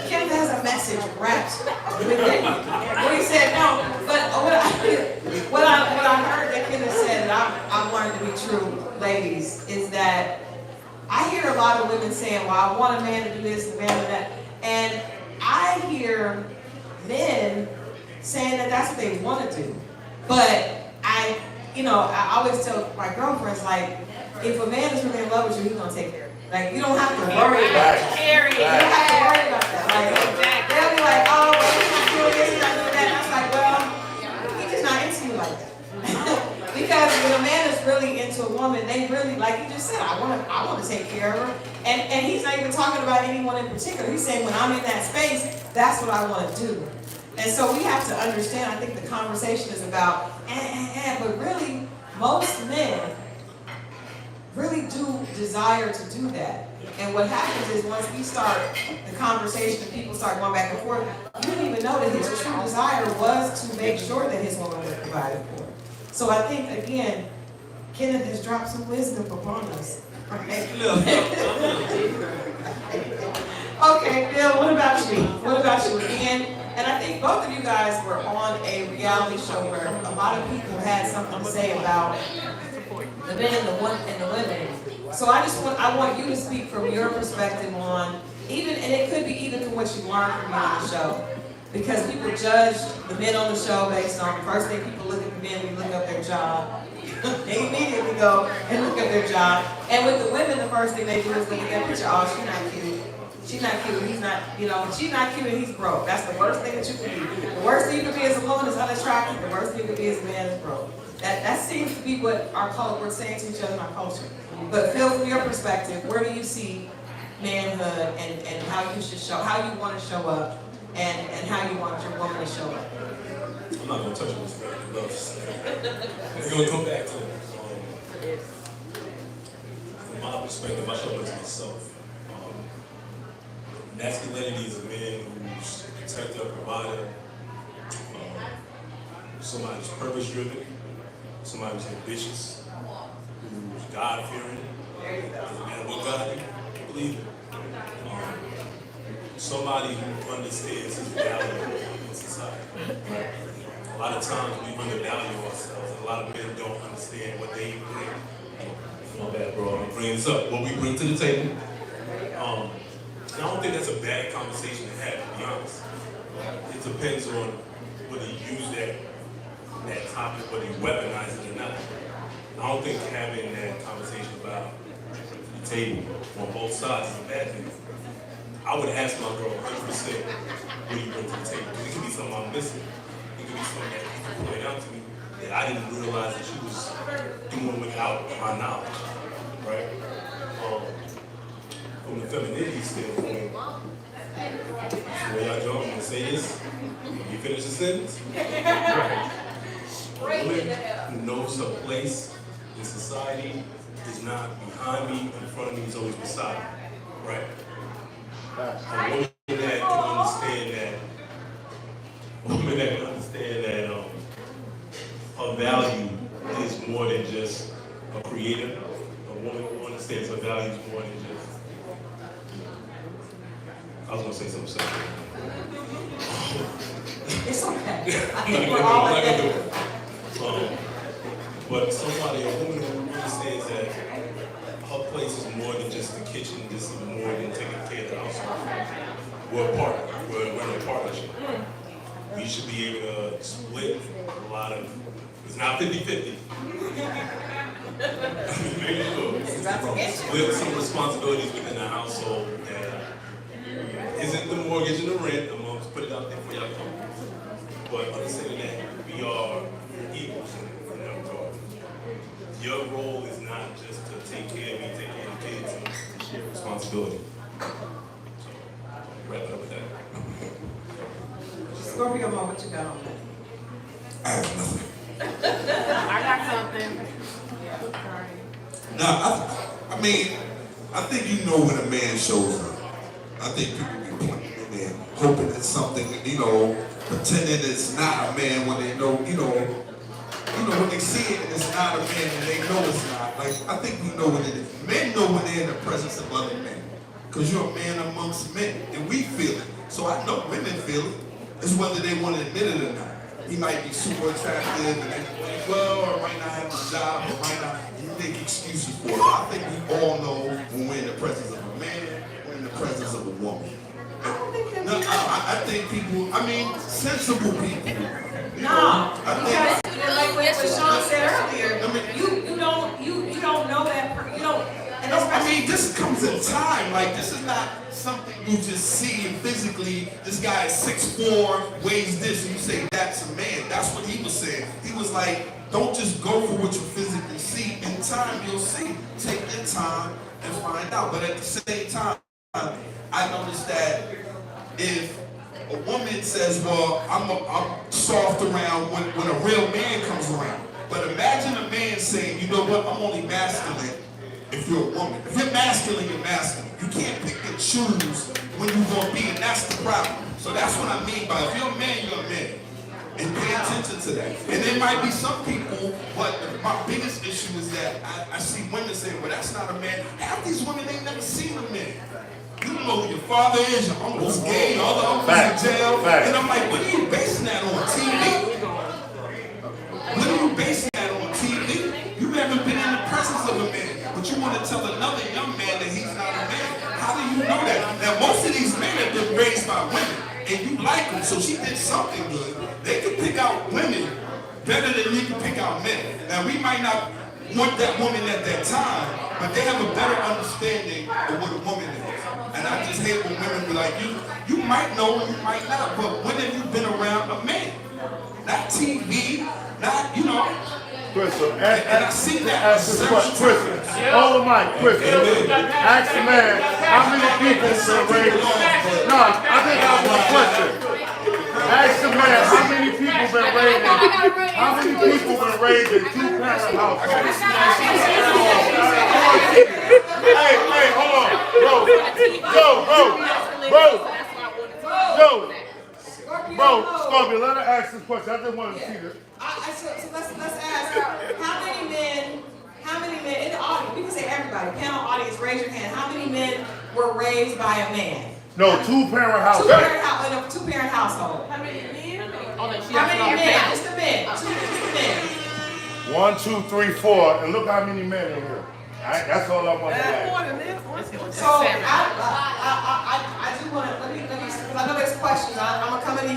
Ken has a message wrapped with it. What he said, no, but what I heard that Kenneth said, and I wanted to be true, ladies, is that I hear a lot of women saying, well, I want a man to do this, a man to that. And I hear men saying that that's what they want to do. But I always tell my girlfriends, like, if a man is really in love with you, he's going to take care of you. Like, you don't have to worry about it. You don't have to worry about that. Like, they'll be like, oh, well, he's not doing this, he's not doing that. And I was like, well, he's just not into you like that. Because when a man is really into a woman, they really, like you just said, I want to take care of her. And he's not even talking talking about anyone in particular. He's saying when I'm in that space, that's what I want to do. And so we have to understand, I think the conversation is about, but really, most men really do desire to do that. And what happens is once we start the conversation and people start going back and forth, you didn't even know that his true desire was to make sure that his woman was provided for. So I think, again, Kenneth has dropped some wisdom upon us. Okay, okay, Bill, what about you? What about you? Again, and I think both of you guys were on a reality show where a lot of people had something to say about the men and the women. So I want you to speak from your perspective on even, and it could be even from what you learned from being on the show. Because people judge the men on the show based on the first thing people look at the men, we look up their job. They immediately go and look at their job. And with the women, the first thing they do is look at their picture. Oh, she's not cute. She's not cute. He's not, she's not cute and he's broke. That's the worst thing that you can be. The worst thing you can be as a woman is unattractive. The worst thing you can be as a man is broke. That seems to be what we're saying to each other in our culture. But Phil, from your perspective, where do you see manhood and how you should show, how you want to show up and how you want your woman to show up? I'm not going to touch on this I'm going to come back to it. From my perspective, I show up as myself. Masculinity is a man who's a protector, provider, somebody who's purpose-driven, somebody who's ambitious, who's God-fearing, doesn't matter what God you believe in. Somebody who understands his value in society. A lot of times we undervalue ourselves, and a lot of men don't understand what they bring. My bad, bro. I'm bringing this up. What we bring to the table. And I don't think that's a bad conversation to have, to be honest. It depends on whether you use that topic, whether you weaponize it or not. I don't think having that conversation about the table on both sides is a bad thing. I would ask my girl 100% what you bring to the table. Because it could be something I'm missing. It could be something that you can point out to me that I didn't realize that she was doing without my knowledge, right? From the femininity standpoint, the way y'all jump, I'm gonna say this. You finish the sentence? A woman who knows her place in society is not behind me, in front of me, is always beside me, right? A woman that can understand that her value is more than just a creator. A woman who understands her value is more than just. I was gonna say something simple. It's okay. I think we're all like that. But somebody, a woman who understands that her place is more than just the kitchen, this is more than taking care of the household. We're a partner. We're in a partnership. We should be able to split a lot of, it's not 50-50. Make sure. Split some responsibilities within the household that isn't the mortgage and the rent. I'm going to put it out there for y'all to come. But understanding that we are equals in that regard. Your role is not just to take care of me, take care of the kids, and share responsibility. So, wrap it up with that. Scorpio, Mom, what you got on that? I have nothing. I got something. No, I mean, I think you know when a man shows up. I think people be playing in there, hoping it's something, pretending it's not a man when they know, when they see it and it's not a man and they know it's not. Like, I think we know what it is. Men know when they're in the presence of other men. Because you're a man amongst men, and we feel it. So I know women feel it. It's whether they want to admit it or not. He might be super attractive, and or might not have a job, or might not. You make excuses for it. I think we all know when we're in the presence of a man, we're in the presence of a woman. I think people, sensible people. No, because like what Sean said earlier, you don't know that and especially this comes in time. Like, this is not something you just see and physically. This guy is 6'4", weighs this, and you say that's a man. That's what he was saying. He was like, don't just go for what you physically see. In time, you'll see. Take your time and find out. But at the same time, I noticed that if a woman says, well, I'm soft around when a real man comes around. But imagine a man saying, you know what, I'm only masculine if you're a woman. If you're masculine, you're masculine. You can't pick and choose when you're going to be, and that's the problem. So that's what I mean by if you're a man, you're a man. And pay attention to that. And there might be some people, but my biggest issue is that I see women saying, well, that's not a man. Half these women ain't never seen a man. You don't know who your father is, your uncle's gay, all the uncles in jail. And I'm like, what are you basing that on? TV? What are you basing that on? TV? You haven't been in the presence of a man, but you want to tell another young man that he's not a man. How do you know that? Now, most of these men have been raised by women, and you like them, so she did something good. They can pick out women better than you can pick out men. Now, we might not want that woman at that time, but they have a better understanding of what a woman is. And I just hate when women be like, you might know, you might not, but when have you been around a man? Not TV, not, you know. Crystal, and I see that. Crystal, hold the mic, Crystal. Ask the man, how many people been raised? No, I think I have one question. Ask the man, how many people been raised in two-parent households? Hey, hold on. Bro, Scorpio, let her ask this question. I just want to see this. So let's ask, how many men in the audience, we can say everybody, panel audience, raise your hand. How many men were raised by a man? No, two-parent household. In a two-parent household. How many men? How many men? Just the men. Just the men. 1, 2, 3, 4, and look how many men in here. That's all I want to ask. So I do want to, let me, because I know there's questions. I'm coming to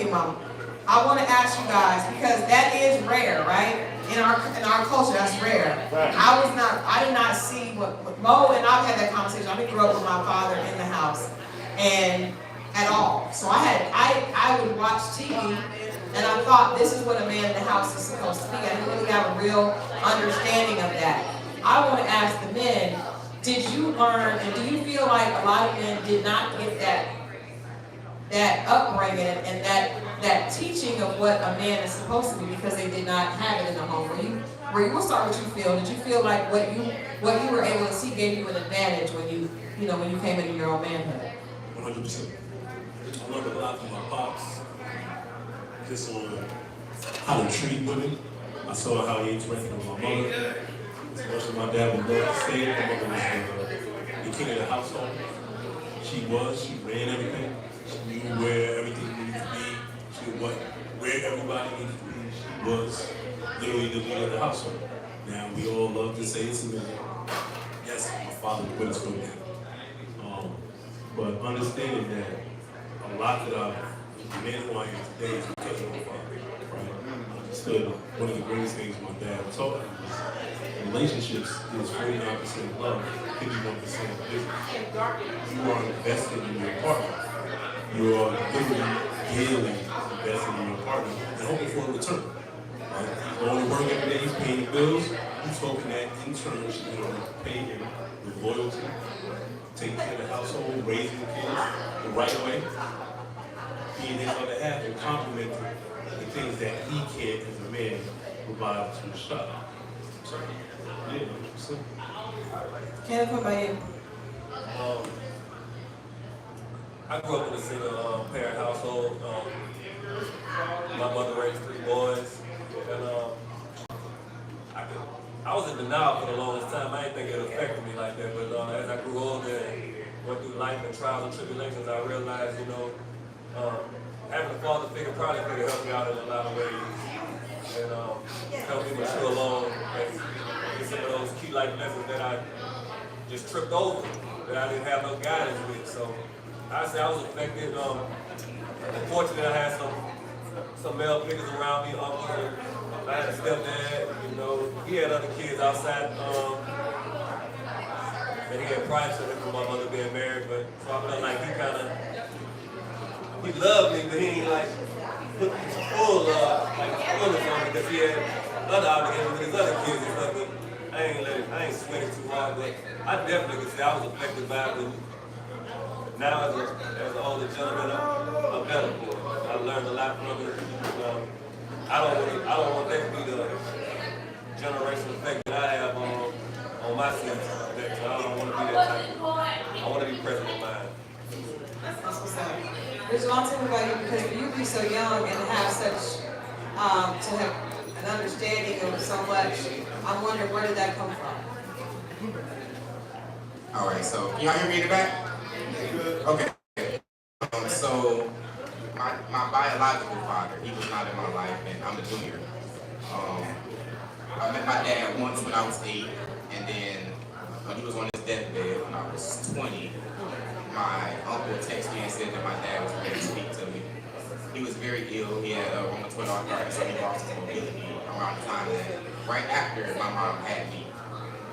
you, Mama. I want to ask you guys, because that is rare, right? In our culture, that's rare. I did not see what Mo and I've had that conversation. I grew up with my father in the house, and at all. So I would watch TV, and I thought this is what a man in the house is supposed to be. I didn't really have a real understanding of that. I want to ask the men, did you learn, and do you feel like a lot of men did not get that upbringing and that teaching of what a man is supposed to be because they did not have it in the home? We'll start with you, Phil. Did you feel like what you were able to see gave you an advantage when you came into your own manhood? 100%. I learned a lot from my pops, just on how to treat women. I saw how he interacted with my mother. As much as my dad would love to say it, my mother was the king of the household. She ran everything. She knew where everything needed to be. She knew where everybody needed to be. She was literally the leader of the household. Now, we all love to say it's a million. Yes, my father put us through that. But understanding that a lot that I've made who I am today is because of my father. Right? I understood one of the greatest things my dad taught me was relationships is 49% love, 51% business. You are invested in your partner. You are literally daily invested in your partner and hoping for a return. Right? He's going to work every day, he's paying bills. He's hoping that in turn she's going to pay him with loyalty, taking care of the household, raising the kids the right way, being his other half and complimenting the things that he can as a man provide to his child. So, yeah, 100%. Kenneth, what about you? I grew up in a single parent household. My mother raised 3 boys, and I was in denial for the longest time. I didn't think it affected me like that, but as I grew older and went through life and trials and tribulations, I realized, having a father figure probably could have helped me out in a lot of ways, and helped me mature along and get some of those key life lessons that I just tripped over, that I didn't have no guidance with. So I say I was affected. Unfortunately, I had some male figures around me. I had a stepdad, he had other kids outside that he had prior to him from my mother being married, but so I felt like he loved me, but he ain't like put full fullness on me because he had other obligations with his other kids and stuff, but I ain't sweat it too hard, but I definitely could say I was affected by it now as an older gentleman, I'm better for it. I learned a lot from it. I don't want that to be the generational effect that I have on my sons. I don't want to be that type. I want to be present in mine. That's what's up. There's a lot to about you because for you to be so young and have such, to have an understanding of so much, I wonder where did that come from? All right, so can y'all hear me in the back? Okay. So my biological father, he was not in my life, and I'm a junior. I met my dad once when I was 8, and then when he was on his deathbed when I was 20, my uncle texted me and said that my dad was ready to speak to me. He was very ill. He had rheumatoid arthritis, so he lost his mobility around the time that, right after my mom had me.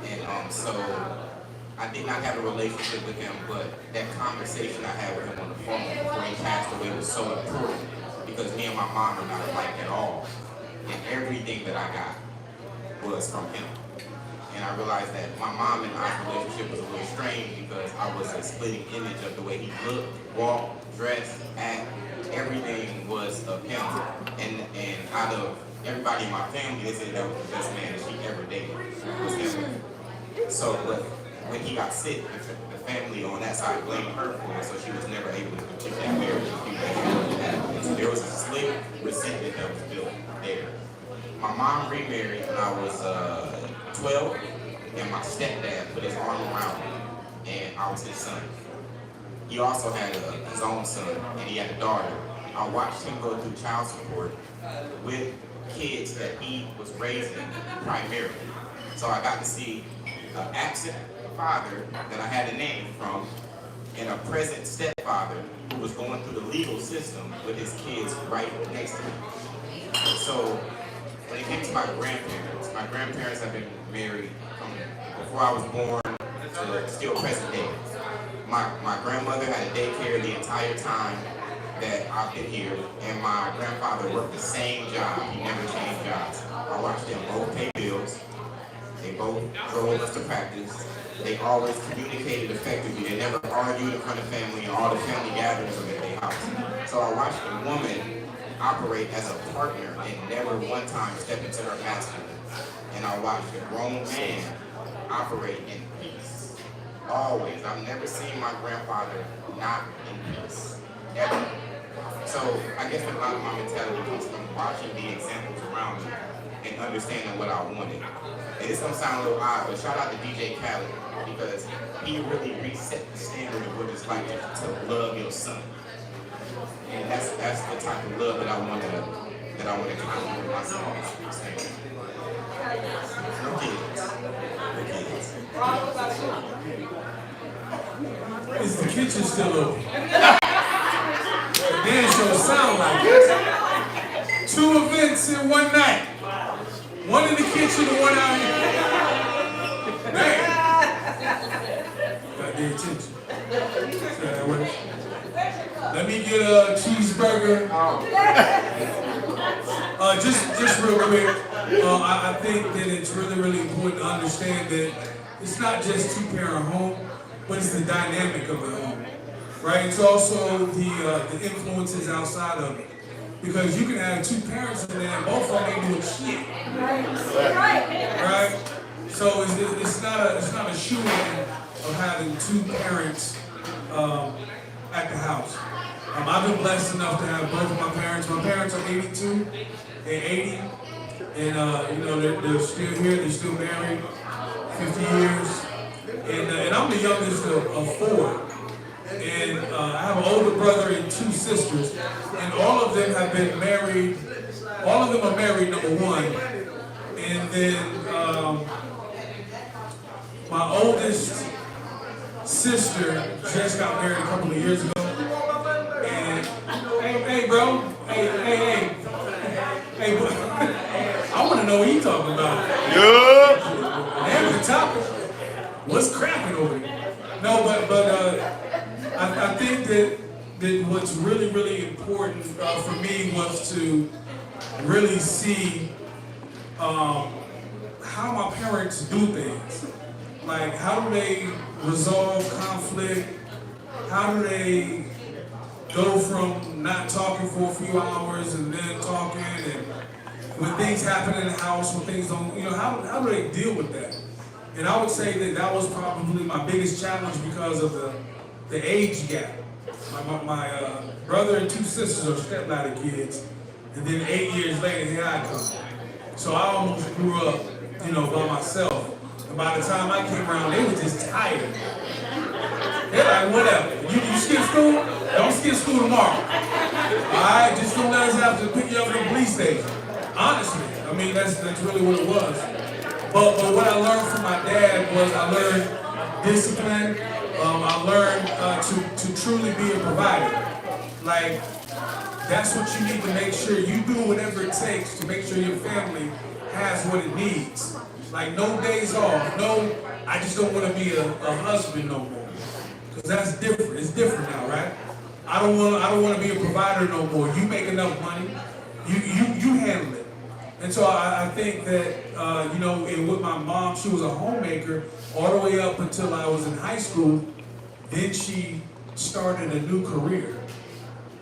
And so I did not have a relationship with him, but that conversation I had with him on the phone before he passed away was so important because me and my mom are not alike at all. And everything that I got was from him. And I realized that my mom and I's relationship was a little strange because I was a splitting image of the way he looked, walked, dressed, acted. Everything was of him. And out of everybody in my family, they said that was the best man that she ever dated, was him. So, but when he got sick, the family on that side blamed her for it, so she was never able to complete that marriage. And so there was a slick resentment that was built there. My mom remarried when I was 12, and my stepdad put his arm around me, and I was his son. He also had his own son, and he had a daughter. I watched him go through child support with kids that he was raising primarily. So I got to see an absent father that I had a name from, and a present stepfather who was going through the legal system with his kids right next to him. So when it came to my grandparents have been married from before I was born to still present day. My grandmother had a daycare the entire time that I've been here, and my grandfather worked the same job. He never changed jobs. I watched them both pay bills. They both drove us to practice. They always communicated effectively. They never argued in front of family, and all the family gatherings were at their house. So I watched a woman operate as a partner and never one time step into her masculine. And I watched a grown man operate in peace. Always. I've never seen my grandfather not in peace. Ever. So I guess a lot of my mentality comes from watching the examples around me and understanding what I wanted. And it's gonna sound a little odd, but shout out to DJ Khaled because he really reset the standard of what it's like to love your son. And that's the type of love that I want to kind of with my son. No kids. Is the kitchen still open? Dance show sound like it. 2 events in one night. One in the kitchen and one out here. Man. Got their attention. Let me get a cheeseburger. Just real quick. I think that it's really important to understand that it's not just 2-parent home, but it's the dynamic of the home, right? It's also the influences outside of it. Because you can have 2 parents in there and both of them ain't doing shit. Right? So it's not a shoo-in of having 2 parents at the house. I've been blessed enough to have both of my parents. My parents are 82 and 80. And you know, they're still here, they're still married, 50 years. And I'm the youngest of 4. And I have an older brother and 2 sisters, and all of them have been married. All of them are married, number 1. And then my oldest sister just got married a couple of years ago. And hey, bro, hey, I want to know what he talking about. Yeah. Damn the topic. What's cracking over here? No, but. I think that what's really important for me was to really see how my parents do things. Like, how do they resolve conflict? how do they go from not talking for a few hours and then talking, and when things happen in the house, when things don't, how do they deal with that? And I would say that was probably my biggest challenge because of the age gap. My brother and 2 sisters are stepladder kids, and then 8 years later, here I come. So I almost grew up, by myself. And by the time I came around, they were just tired. They're like, whatever. You skip school? Don't skip school tomorrow. All right, just don't let us have to pick you up at the police station. Honestly, I mean, that's really what it was. But what I learned from my dad was I learned discipline. I learned to truly be a provider. Like, that's what you need to make sure you do whatever it takes to make sure your family has what it needs. Like, no days off. No, I just don't want to be a husband no more. Because that's different. It's different now, right? I don't want to be a provider no more. You make enough money. You handle it. And so I think that, and with my mom, she was a homemaker all the way up until I was in high school. Then she started a new career.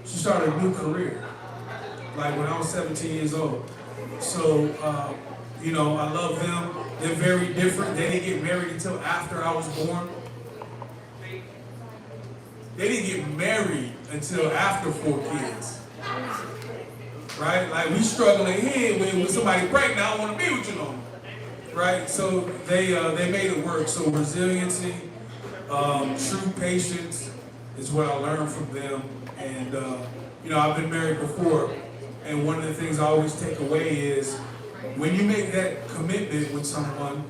She started a new career, like when I was 17 years old. So, I love them. They're very different. They didn't get married until after I was born. They didn't get married until after 4 kids. Right? Like, we struggling here with somebody pregnant, I don't want to be with you no more. Right? So they made it work. So resiliency, true patience is what I learned from them. And, I've been married before. And one of the things I always take away is when you make that commitment with someone,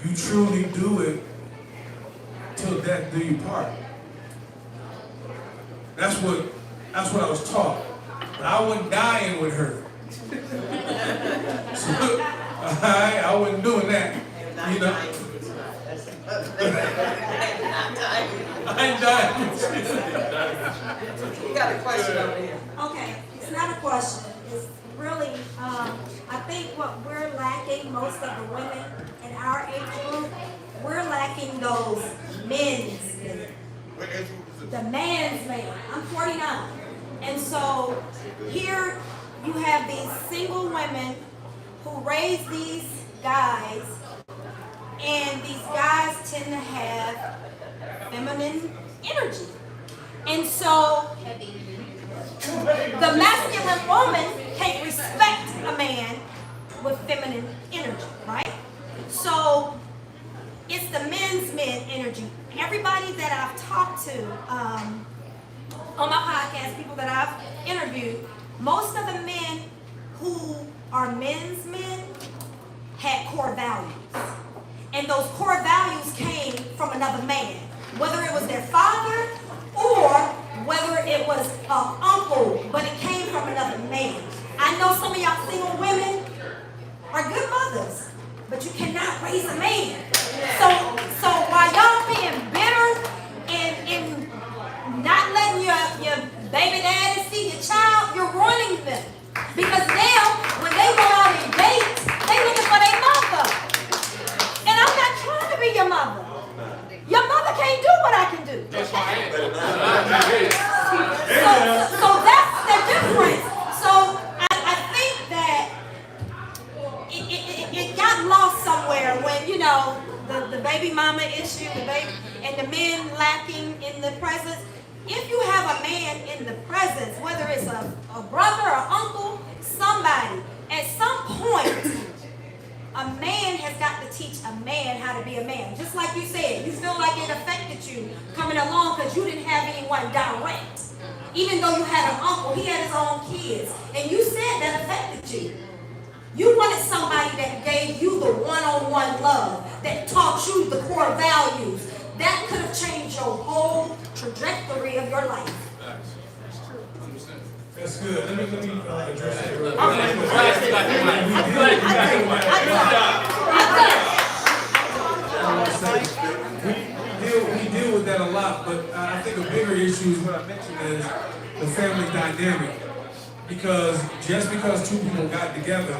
you truly do it till death do you part. That's what I was taught. But I wasn't dying with her. So, I wasn't doing that. I ain't dying with you. You got a question over here. Okay, it's not a question. It's really, I think what we're lacking, most of the women in our age group, we're lacking those men's men. The man's man. I'm 49. And so here you have these single women who raise these guys, and these guys tend to have feminine energy. And so the masculine woman can't respect a man with feminine energy, right? So it's the men's men energy. Everybody that I've talked to on my podcast, people that I've interviewed, most of the men who are men's men had core values. And those core values came from another man, whether it was their father or whether it was an uncle, but it came from another man. I know some of y'all single women are good mothers, but you cannot raise a man. So while y'all being bitter and not letting your baby daddy see your child, you're ruining them. Because now, when they go out and date, they looking for their mother. And I'm not trying to be your mother. Your mother can't do what I can do. That's why so that's the difference. So I think that it got lost somewhere when, the baby mama issue, and the men lacking in the presence. If you have a man in the presence, whether it's a brother or uncle, somebody, at some point, a man has got to teach a man how to be a man. Just like you said, you feel like it affected you coming along because you didn't have anyone direct. Even though you had an uncle, he had his own kids. And you said that affected you. You wanted somebody that gave you the one-on-one love, that taught you the core values. That could have changed your whole trajectory of your life. That's good. Let me address that. We deal with that a lot, but I think a bigger issue is what I mentioned is the family dynamic. Because just because 2 people got together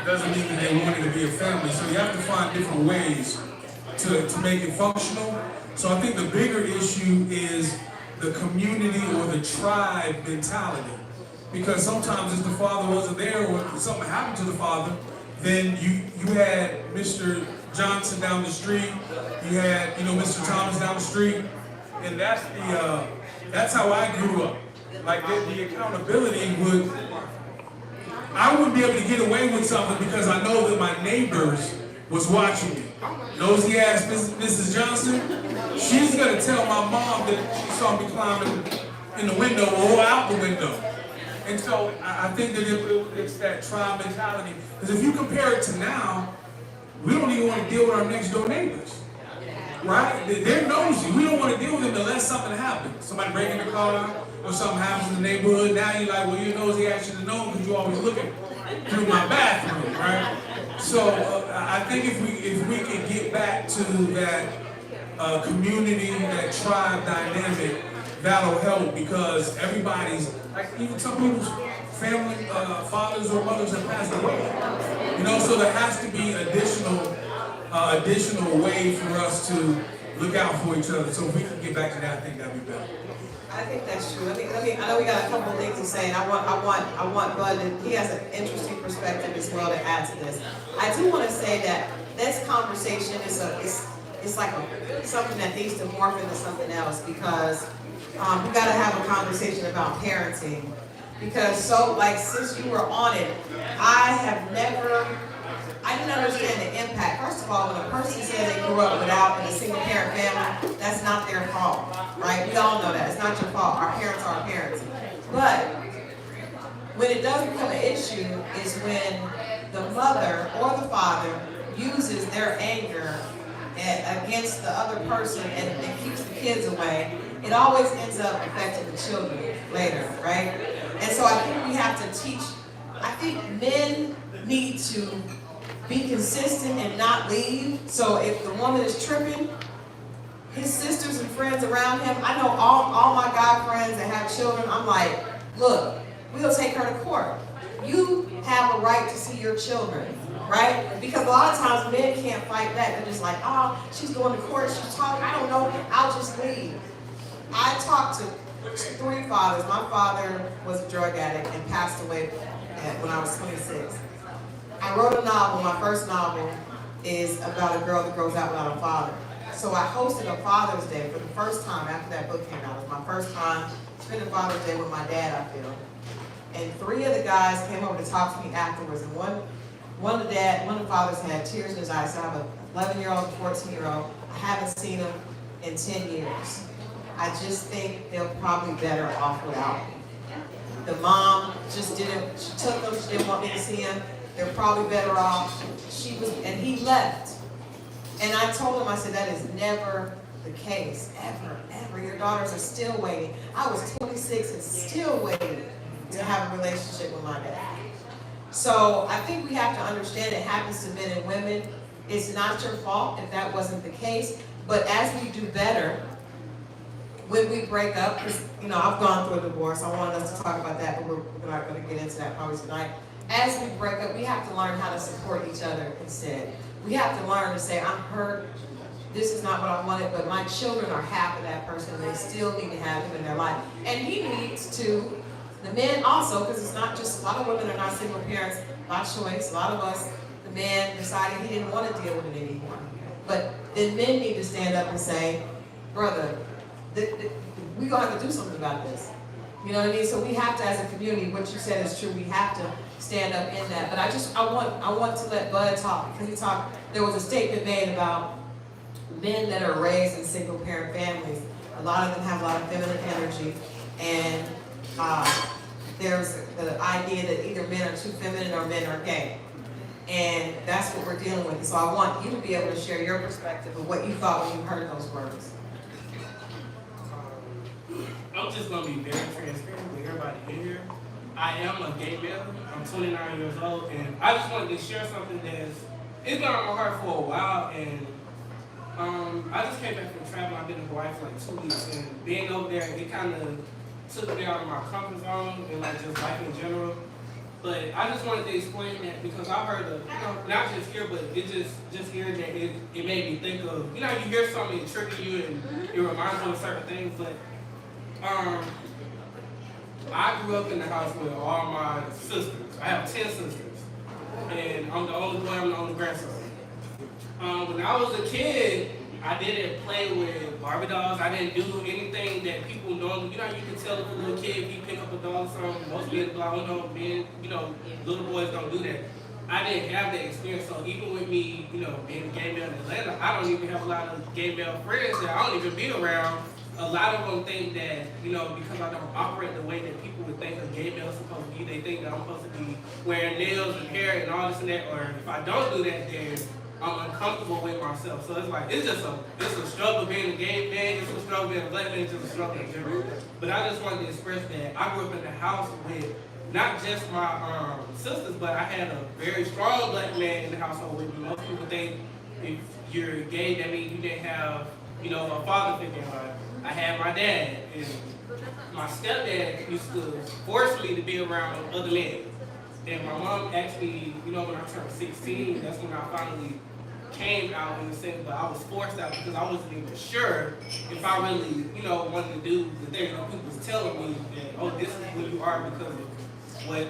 doesn't mean that they wanted to be a family. So you have to find different ways to make it functional. So I think the bigger issue is the community or the tribe mentality. Because sometimes if the father wasn't there or something happened to the father, then you had Mr. Johnson down the street, you had Mr. Thomas down the street, and that's how I grew up. Like the accountability I wouldn't be able to get away with something because I know that my neighbors was watching me. Nosy ass Mrs. Johnson, she's gonna tell my mom that she saw me climbing in the window or out the window. And so I think that it's that tribe mentality. Because if you compare it to now, we don't even want to deal with our next door neighbors. Right? They're nosy. We don't want to deal with them unless something happens. Somebody breaking the car or something happens in the neighborhood. Now you're like, well, you're nosy, I should have known because you're always looking through my bathroom, right? So I think if we can get back to that community, that tribe dynamic, that'll help because everybody's, like even some people's family, fathers or mothers have passed away. So there has to be additional way for us to look out for each other. So if we can get back to that, I think that'd be better. I think that's true. I know we got a couple of things to say, and I want Bud to, he has an interesting perspective as well to add to this. I do want to say that this conversation is like something that needs to morph into something else because we got to have a conversation about parenting because since you were on it, I didn't understand the impact. First of all, when a person says they grew up in a single parent family, that's not their fault, right? We all know that. It's not your fault. Our parents are our parents. But when it does become an issue is when the mother or the father uses their anger against the other person and keeps the kids away. It always ends up affecting the children later, right? And so I think we have to teach, I think men need to be consistent and not leave. So if the woman is tripping, his sisters and friends around him, I know all my guy friends that have children, I'm like, look, we'll take her to court. You have a right to see your children, right? Because a lot of times men can't fight back. They're just like, oh, she's going to court, she's talking, I don't know, I'll just leave. I talked to 3 fathers. My father was a drug addict and passed away when I was 26. I wrote a novel. My first novel is about a girl that grows out without a father. So I hosted a Father's Day for the first time after that book came out. It was my first time spending Father's Day with my dad, I feel. And 3 of the guys came over to talk to me afterwards. And one of the fathers had tears in his eyes. So I have an 11-year-old and 14-year-old. I haven't seen them in 10 years. I just think they're probably better off without me. The mom she took them, she didn't want me to see him. They're probably better off. And he left. And I told him, I said, that is never the case, ever. Your daughters are still waiting. I was 26 and still waiting to have a relationship with my dad. So I think we have to understand it happens to men and women. It's not your fault if that wasn't the case. But as we do better, when we break up, because I've gone through a divorce. I wanted us to talk about that, but we're not going to get into that probably tonight. As we break up, we have to learn how to support each other instead. We have to learn to say, I'm hurt, this is not what I wanted, but my children are half of that person, and they still need to have him in their life. And he needs to, the men also, because it's not just, a lot of women are not single parents by choice. A lot of us, the man decided he didn't want to deal with it anymore. But then men need to stand up and say, brother, we're going to have to do something about this. You know what I mean? So we have to, as a community, what you said is true, we have to stand up in that. But I want to let Bud talk, because there was a statement made about men that are raised in single parent families. A lot of them have a lot of feminine energy, and there's the idea that either men are too feminine or men are gay. And that's what we're dealing with. So I want you to be able to share your perspective of what you thought when you heard those words. I'm just going to be very transparent with everybody in here. I am a gay male. I'm 29 years old, and I just wanted to share something it's been on my heart for a while, and I just came back from traveling. I've been in Hawaii for like 2 weeks, and being over there, it kind of took me out of my comfort zone and like just life in general. But I just wanted to explain that because I heard of, not just here, but it just hearing that it made me think of, you hear something that trigger you and it reminds you of certain things, but I grew up in the house with all my sisters. I have 10 sisters, and I'm the only boy, I'm the only grandson. When I was a kid, I didn't play with Barbie dolls. I didn't do anything that people normally, you can tell if a little kid, if you pick up a doll or something, most men be like, oh no, men, little boys don't do that. I didn't have that experience, so even with me, being a gay male in Atlanta, I don't even have a lot of gay male friends that I don't even be around. A lot of them think that, because I don't operate the way that people would think a gay male is supposed to be, they think that I'm supposed to be wearing nails and hair and all this and that, or if I don't do that, then I'm uncomfortable with myself. So it's like, it's a struggle being a gay man, it's a struggle being a black man, it's just a struggle in general. But I just wanted to express that I grew up in the house with not just my sisters, but I had a very strong black man in the household with me. Most people think if you're gay, that means you didn't have, a father figure. I had my dad, and my stepdad used to force me to be around other men. And my mom actually, when I turned 16, that's when I finally came out in a sense, but I was forced out because I wasn't even sure if I really, wanted to do the thing people was telling me that, oh, this is who you are because of what,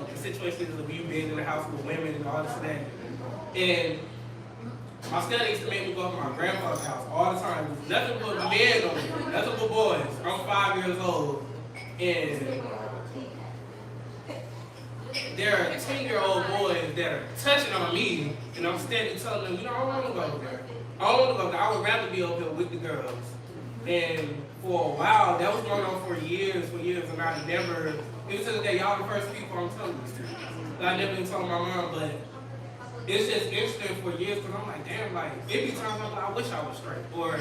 the situation is of you being in the house with women and all this and that. And my stepdad used to make me go to my grandfather's house all the time. There's nothing but men over there, nothing but boys. I'm 5 years old, and there are 10-year-old boys that are touching on me, and I'm steady telling them, I don't want to go over there. I don't want to go there. I would rather be over here with the girls. And for a while, that was going on for years, and I never, even to the day, y'all the first people I'm telling this to. I never even told my mom, but it's just interesting for years, because I'm like, damn, it be times I'm like, I wish I was straight, or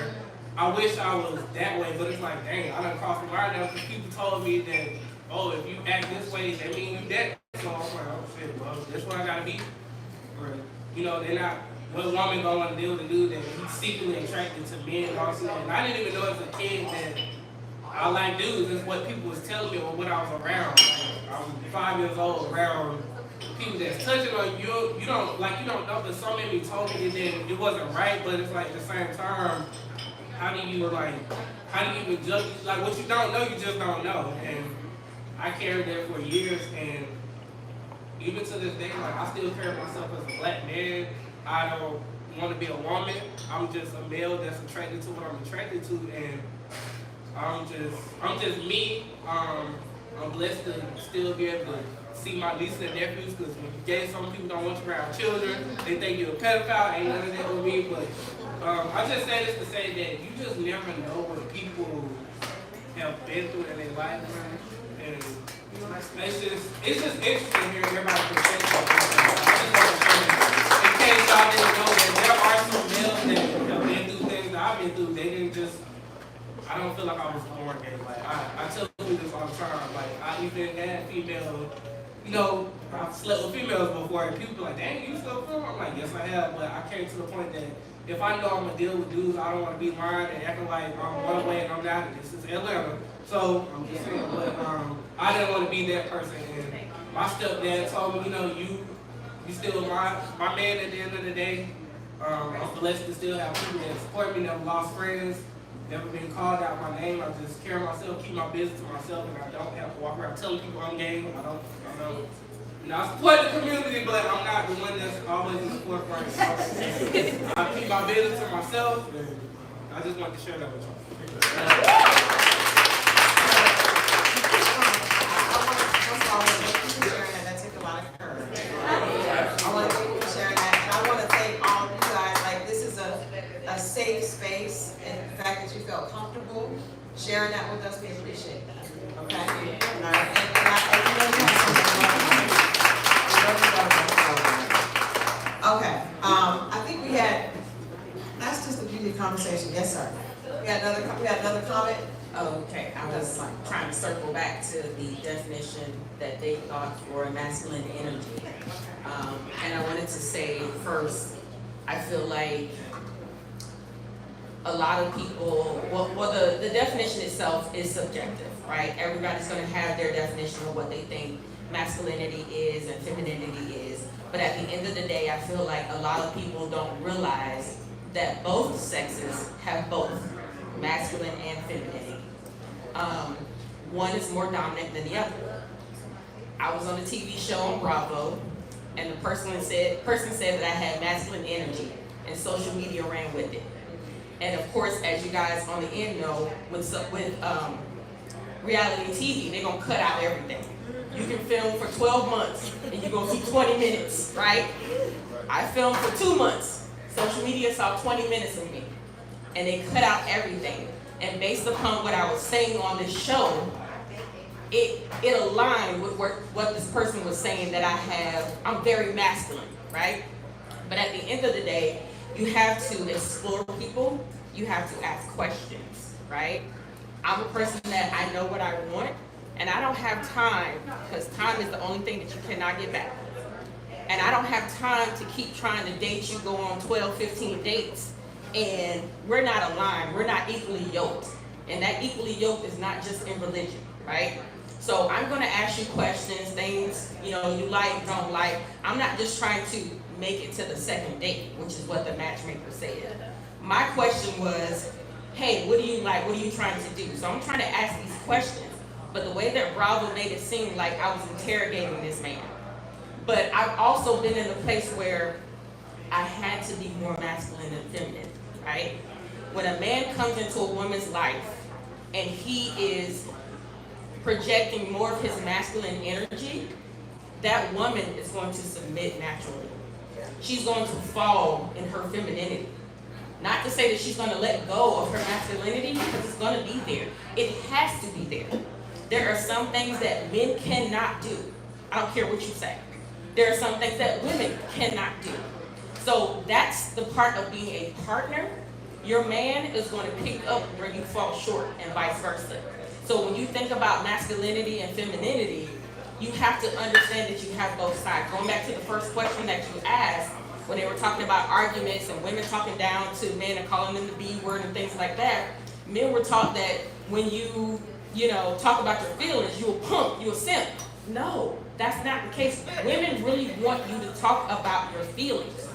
I wish I was that way, but it's like, dang, I done crossed the line now, because people told me that, oh, if you act this way, that means you that. So I'm like, oh shit, well, that's what I gotta be. Or, they're not, what woman gonna want to deal with a dude that he's secretly attracted to men and all that. And I didn't even know as a kid that I like dudes. It's what people was telling me or what I was around. I was 5 years old around people that's touching on you. You don't know, but so many told me that it wasn't right, but it's like at the same time, how do you even judge? Like what you don't know, you just don't know. And I carried that for years, and even to this day, I still carry myself as a black man. I don't want to be a woman. I'm just a male that's attracted to what I'm attracted to, and I'm just me. I'm blessed to still be able to see my nieces and nephews, because when you're gay, some people don't want you around children. They think you're a pedophile. Ain't none of that with me, but I just say this to say that you just never know what people have been through in their life, and it's just interesting hearing everybody's perspective. In case y'all didn't know that there are some males that have been through things that I've been through. They didn't just, I don't feel like I was born gay. I tell people this all the time. I even had female, I've slept with females before, and people be like, dang, you still feel? I'm like, yes I have, but I came to the point that if I know I'm gonna deal with dudes, I don't want to be lying and acting like I'm one way and I'm not. This is Atlanta. So I'm just saying, but I didn't want to be that person. And my stepdad told me, you still my man at the end of the day. I'm blessed to still have people that support me, never lost friends, never been called out my name. I just carry myself, keep my business to myself, and I don't have to walk around telling people I'm gay. I don't. I support the community, but I'm not the one that's always in the forefront. I keep my business to myself, and I just want to share that with y'all. A safe space, and the fact that you felt comfortable sharing that with us, we appreciate that. Okay? And okay. I think we had. That's just a beauty conversation. Yes, sir. We had another comment. Okay, I was trying to circle back to the definition that they thought for masculine energy, and I wanted to say first, I feel like a lot of people, well the definition itself is subjective, right? Everybody's gonna have their definition of what they think masculinity is and femininity is. But at the end of the day, I feel like a lot of people don't realize that both sexes have both masculine and femininity. One is more dominant than the other. I was on a TV show on Bravo, and the person said that I had masculine energy, and social media ran with it. And of course, as you guys on the end know, with reality TV, they're gonna cut out everything. You can film for 12 months, and you're gonna see 20 minutes, right? I filmed for 2 months. Social media saw 20 minutes of me, and they cut out everything. And based upon what I was saying on this show, it aligned with what this person was saying, that I'm very masculine, right? But at the end of the day, you have to explore people, you have to ask questions, right? I'm a person that I know what I want, and I don't have time, because time is the only thing that you cannot get back. And I don't have time to keep trying to date you, go on 12, 15 dates, and we're not aligned, we're not equally yoked. And that equally yoked is not just in religion, right? So I'm gonna ask you questions, things, you like, don't like. I'm not just trying to make it to the second date, which is what the matchmaker said. My question was, hey, what do you like? What are you trying to do? So I'm trying to ask these questions, but the way that Bravo made it seem like I was interrogating this man. But I've also been in a place where I had to be more masculine than feminine, right? When a man comes into a woman's life and he is projecting more of his masculine energy, that woman is going to submit naturally. She's going to fall in her femininity. Not to say that she's going to let go of her masculinity, because it's going to be there. It has to be there. There are some things that men cannot do. I don't care what you say. There are some things that women cannot do. So that's the part of being a partner. Your man is going to pick up where you fall short, and vice versa. So when you think about masculinity and femininity, you have to understand that you have both sides. Going back to the first question that you asked, when they were talking about arguments and women talking down to men and calling them the B word and things like that, men were taught that when you talk about your feelings, you a punk, you a simp. No, that's not the case. Women really want you to talk about your feelings.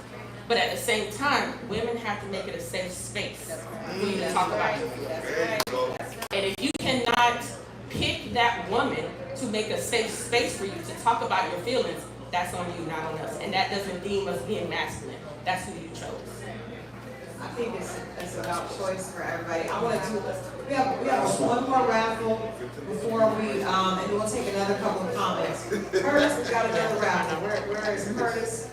But at the same time, women have to make it a safe space for you to talk about your feelings. And if you cannot pick that woman to make a safe space for you to talk about your feelings, that's on you, not on us. And that doesn't deem us being masculine. That's who you chose. I think it's about choice for everybody. I want to do this. We have one more raffle before we, and then we'll take another couple of comments. Curtis, we got another raffle. Where is Curtis?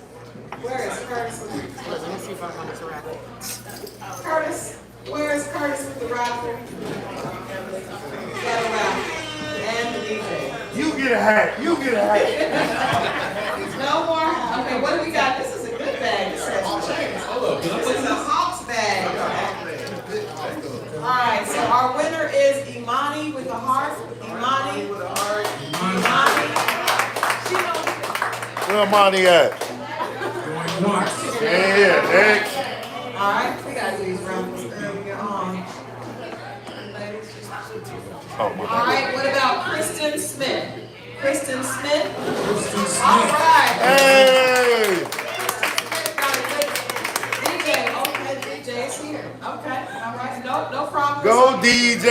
Where is Curtis? Let me see if I can get a raffle. Curtis, where is Curtis with the raffle? We got a raffle. And the DJ. You get a hat. You get a hat. No more? Okay, what do we got? This is a good bag. This is a Hawks bag. All right, so our winner is Imani with the heart. Imani with the heart. Imani. Where Imani at? Yeah, next. All right, we gotta do these raffles earlier on. Oh, All right, what about Kristen Smith? Kristen Smith? All right. Hey! DJ, okay, DJ is here. Okay, all right, no problem. Go DJ.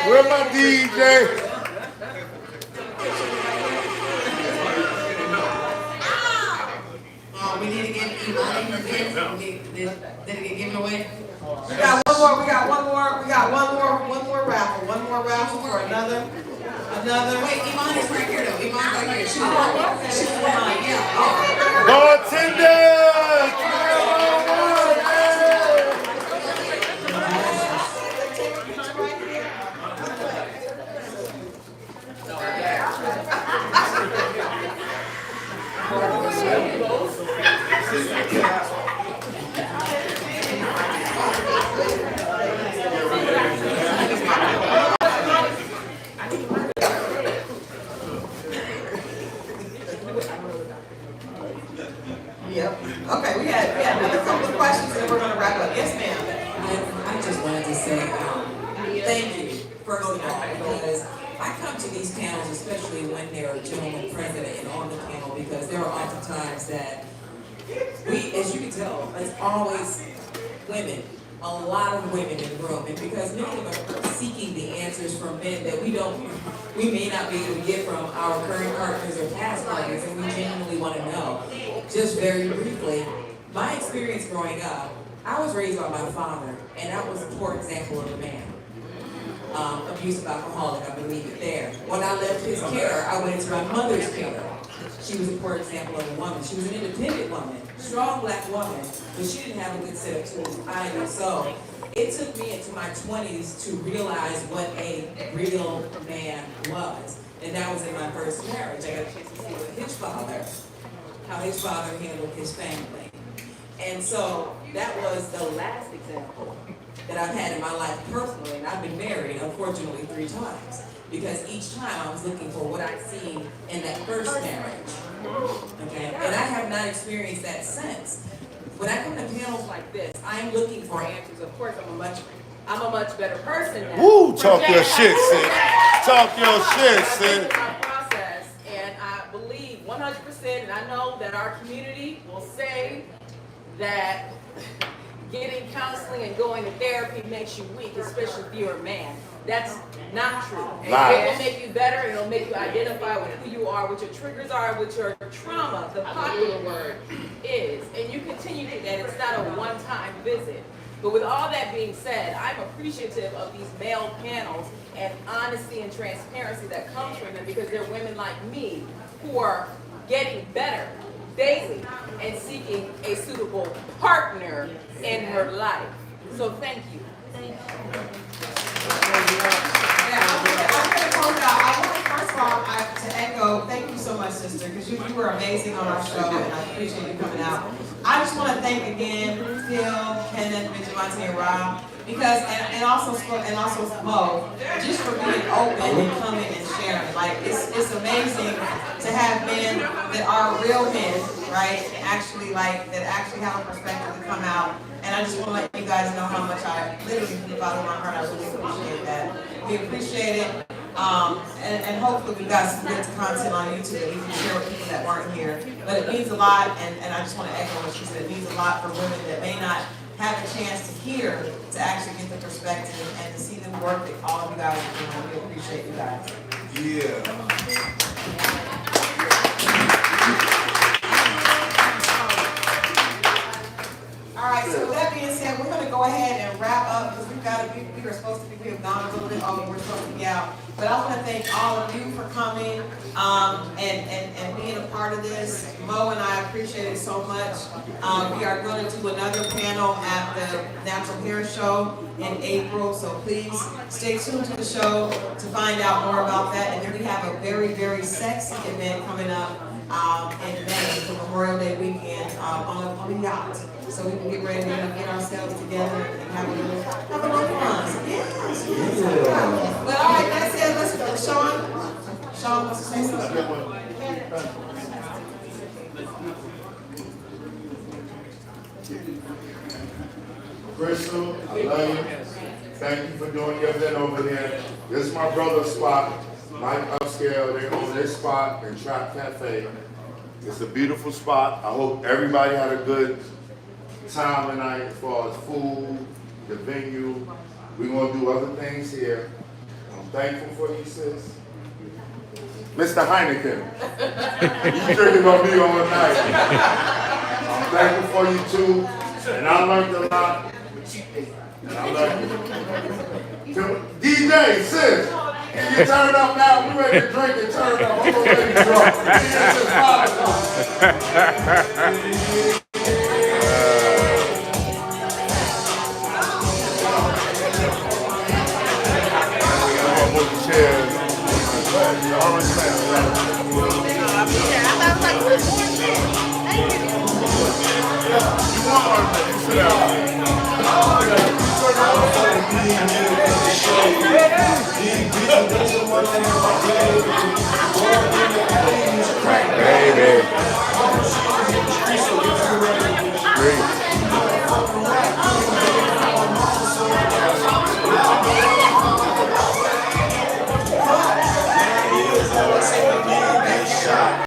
Where my DJ? We need to get Imani. Did it get given away? We got one more raffle. One more raffle for another. Wait, Imani's right here though. Imani's right here. She's Imani, yeah. Bartender! Yep. Okay, we had another couple of questions and then we're gonna wrap up. Yes, ma'am. I just wanted to say thank you, first of all, because I come to these panels, especially when there are gentlemen president and on the panel, because there are oftentimes that we, as you can tell, it's always women, a lot of women in the room, and because many of us are seeking the answers from men that we may not be able to get from our current partners or past partners, and we genuinely want to know. Just very briefly, my experience growing up, I was raised by my father, and that was a poor example of a man. Abusive alcoholic, I believe it there. When I left his care, I went into my mother's care. She was a poor example of a woman. She was an independent woman, strong black woman, but she didn't have a good set of tools either. So it took me into my 20s to realize what a real man was. And that was in my first marriage. I got a chance to see how his father handled his family. And so that was the last example that I've had in my life personally, and I've been married, unfortunately, 3 times. Because each time I was looking for what I'd seen in that first marriage. Okay? And I have not experienced that since. When I come to panels like this, I'm looking for answers. Of course, I'm a much better person now. Woo, talk your shit, sis. Talk your shit, sis. Process, and I believe 100%, and I know that our community will say that getting counseling and going to therapy makes you weak, especially if you're a man. That's not true. It will make you better. It'll make you identify with who you are, what your triggers are, what your trauma, the popular word, is. And you continue to that. It's not a one-time visit. But with all that being said, I'm appreciative of these male panels and honesty and transparency that comes from them, because they're women like me who are getting better daily and seeking a suitable partner in her life. So thank you. First of all, to echo, thank you so much, sister, because you were amazing on our show, and I appreciate you coming out. I just want to thank again Phil, Kenneth, Vigilante, and Rob, because and also Mo, just for being open and coming and sharing. Like it's amazing to have men that are real men, right? That actually have a perspective to come out. And I just want to let you guys know how much I literally, from the bottom of my heart, I really appreciate that. We appreciate it. And hopefully we got some good content on YouTube that we can share with people that weren't here. But it means a lot, and I just want to echo what she said. It means a lot for women that may not have a chance to hear, to actually get the perspective and to see the work that all of you guys are doing. We appreciate you guys. Yeah. All right, so with that being said, we're going to go ahead and wrap up, because we were supposed to be, we have gone a little bit over, we're supposed to be out. But I want to thank all of you for coming and being a part of this. Mo and I appreciate it so much. We are going to do another panel at the Natural Hair Show in April, so please stay tuned to the show to find out more about that. And then we have a very, very sexy event coming up in May for Memorial Day weekend on a yacht. So we can get ready to get ourselves together and have a little fun. So, yeah. But all right, that's it. Let's Sean wants to say something. Christal, I love you. Thank you for doing your event over there. This is my brother's spot, Mike Upscale. They own this spot in Trap Cafe. It's a beautiful spot. I hope everybody had a good time tonight as far as food, the venue. We're going to do other things here. I'm thankful for you, sis. Mr. Heineken, you drinking on me all night. I'm thankful for you too, and I learned a lot. And I love you. DJ, sis, can you turn up now? We ready to drink and turn up. I'm going to let you drunk. DJ, sis, Sit down.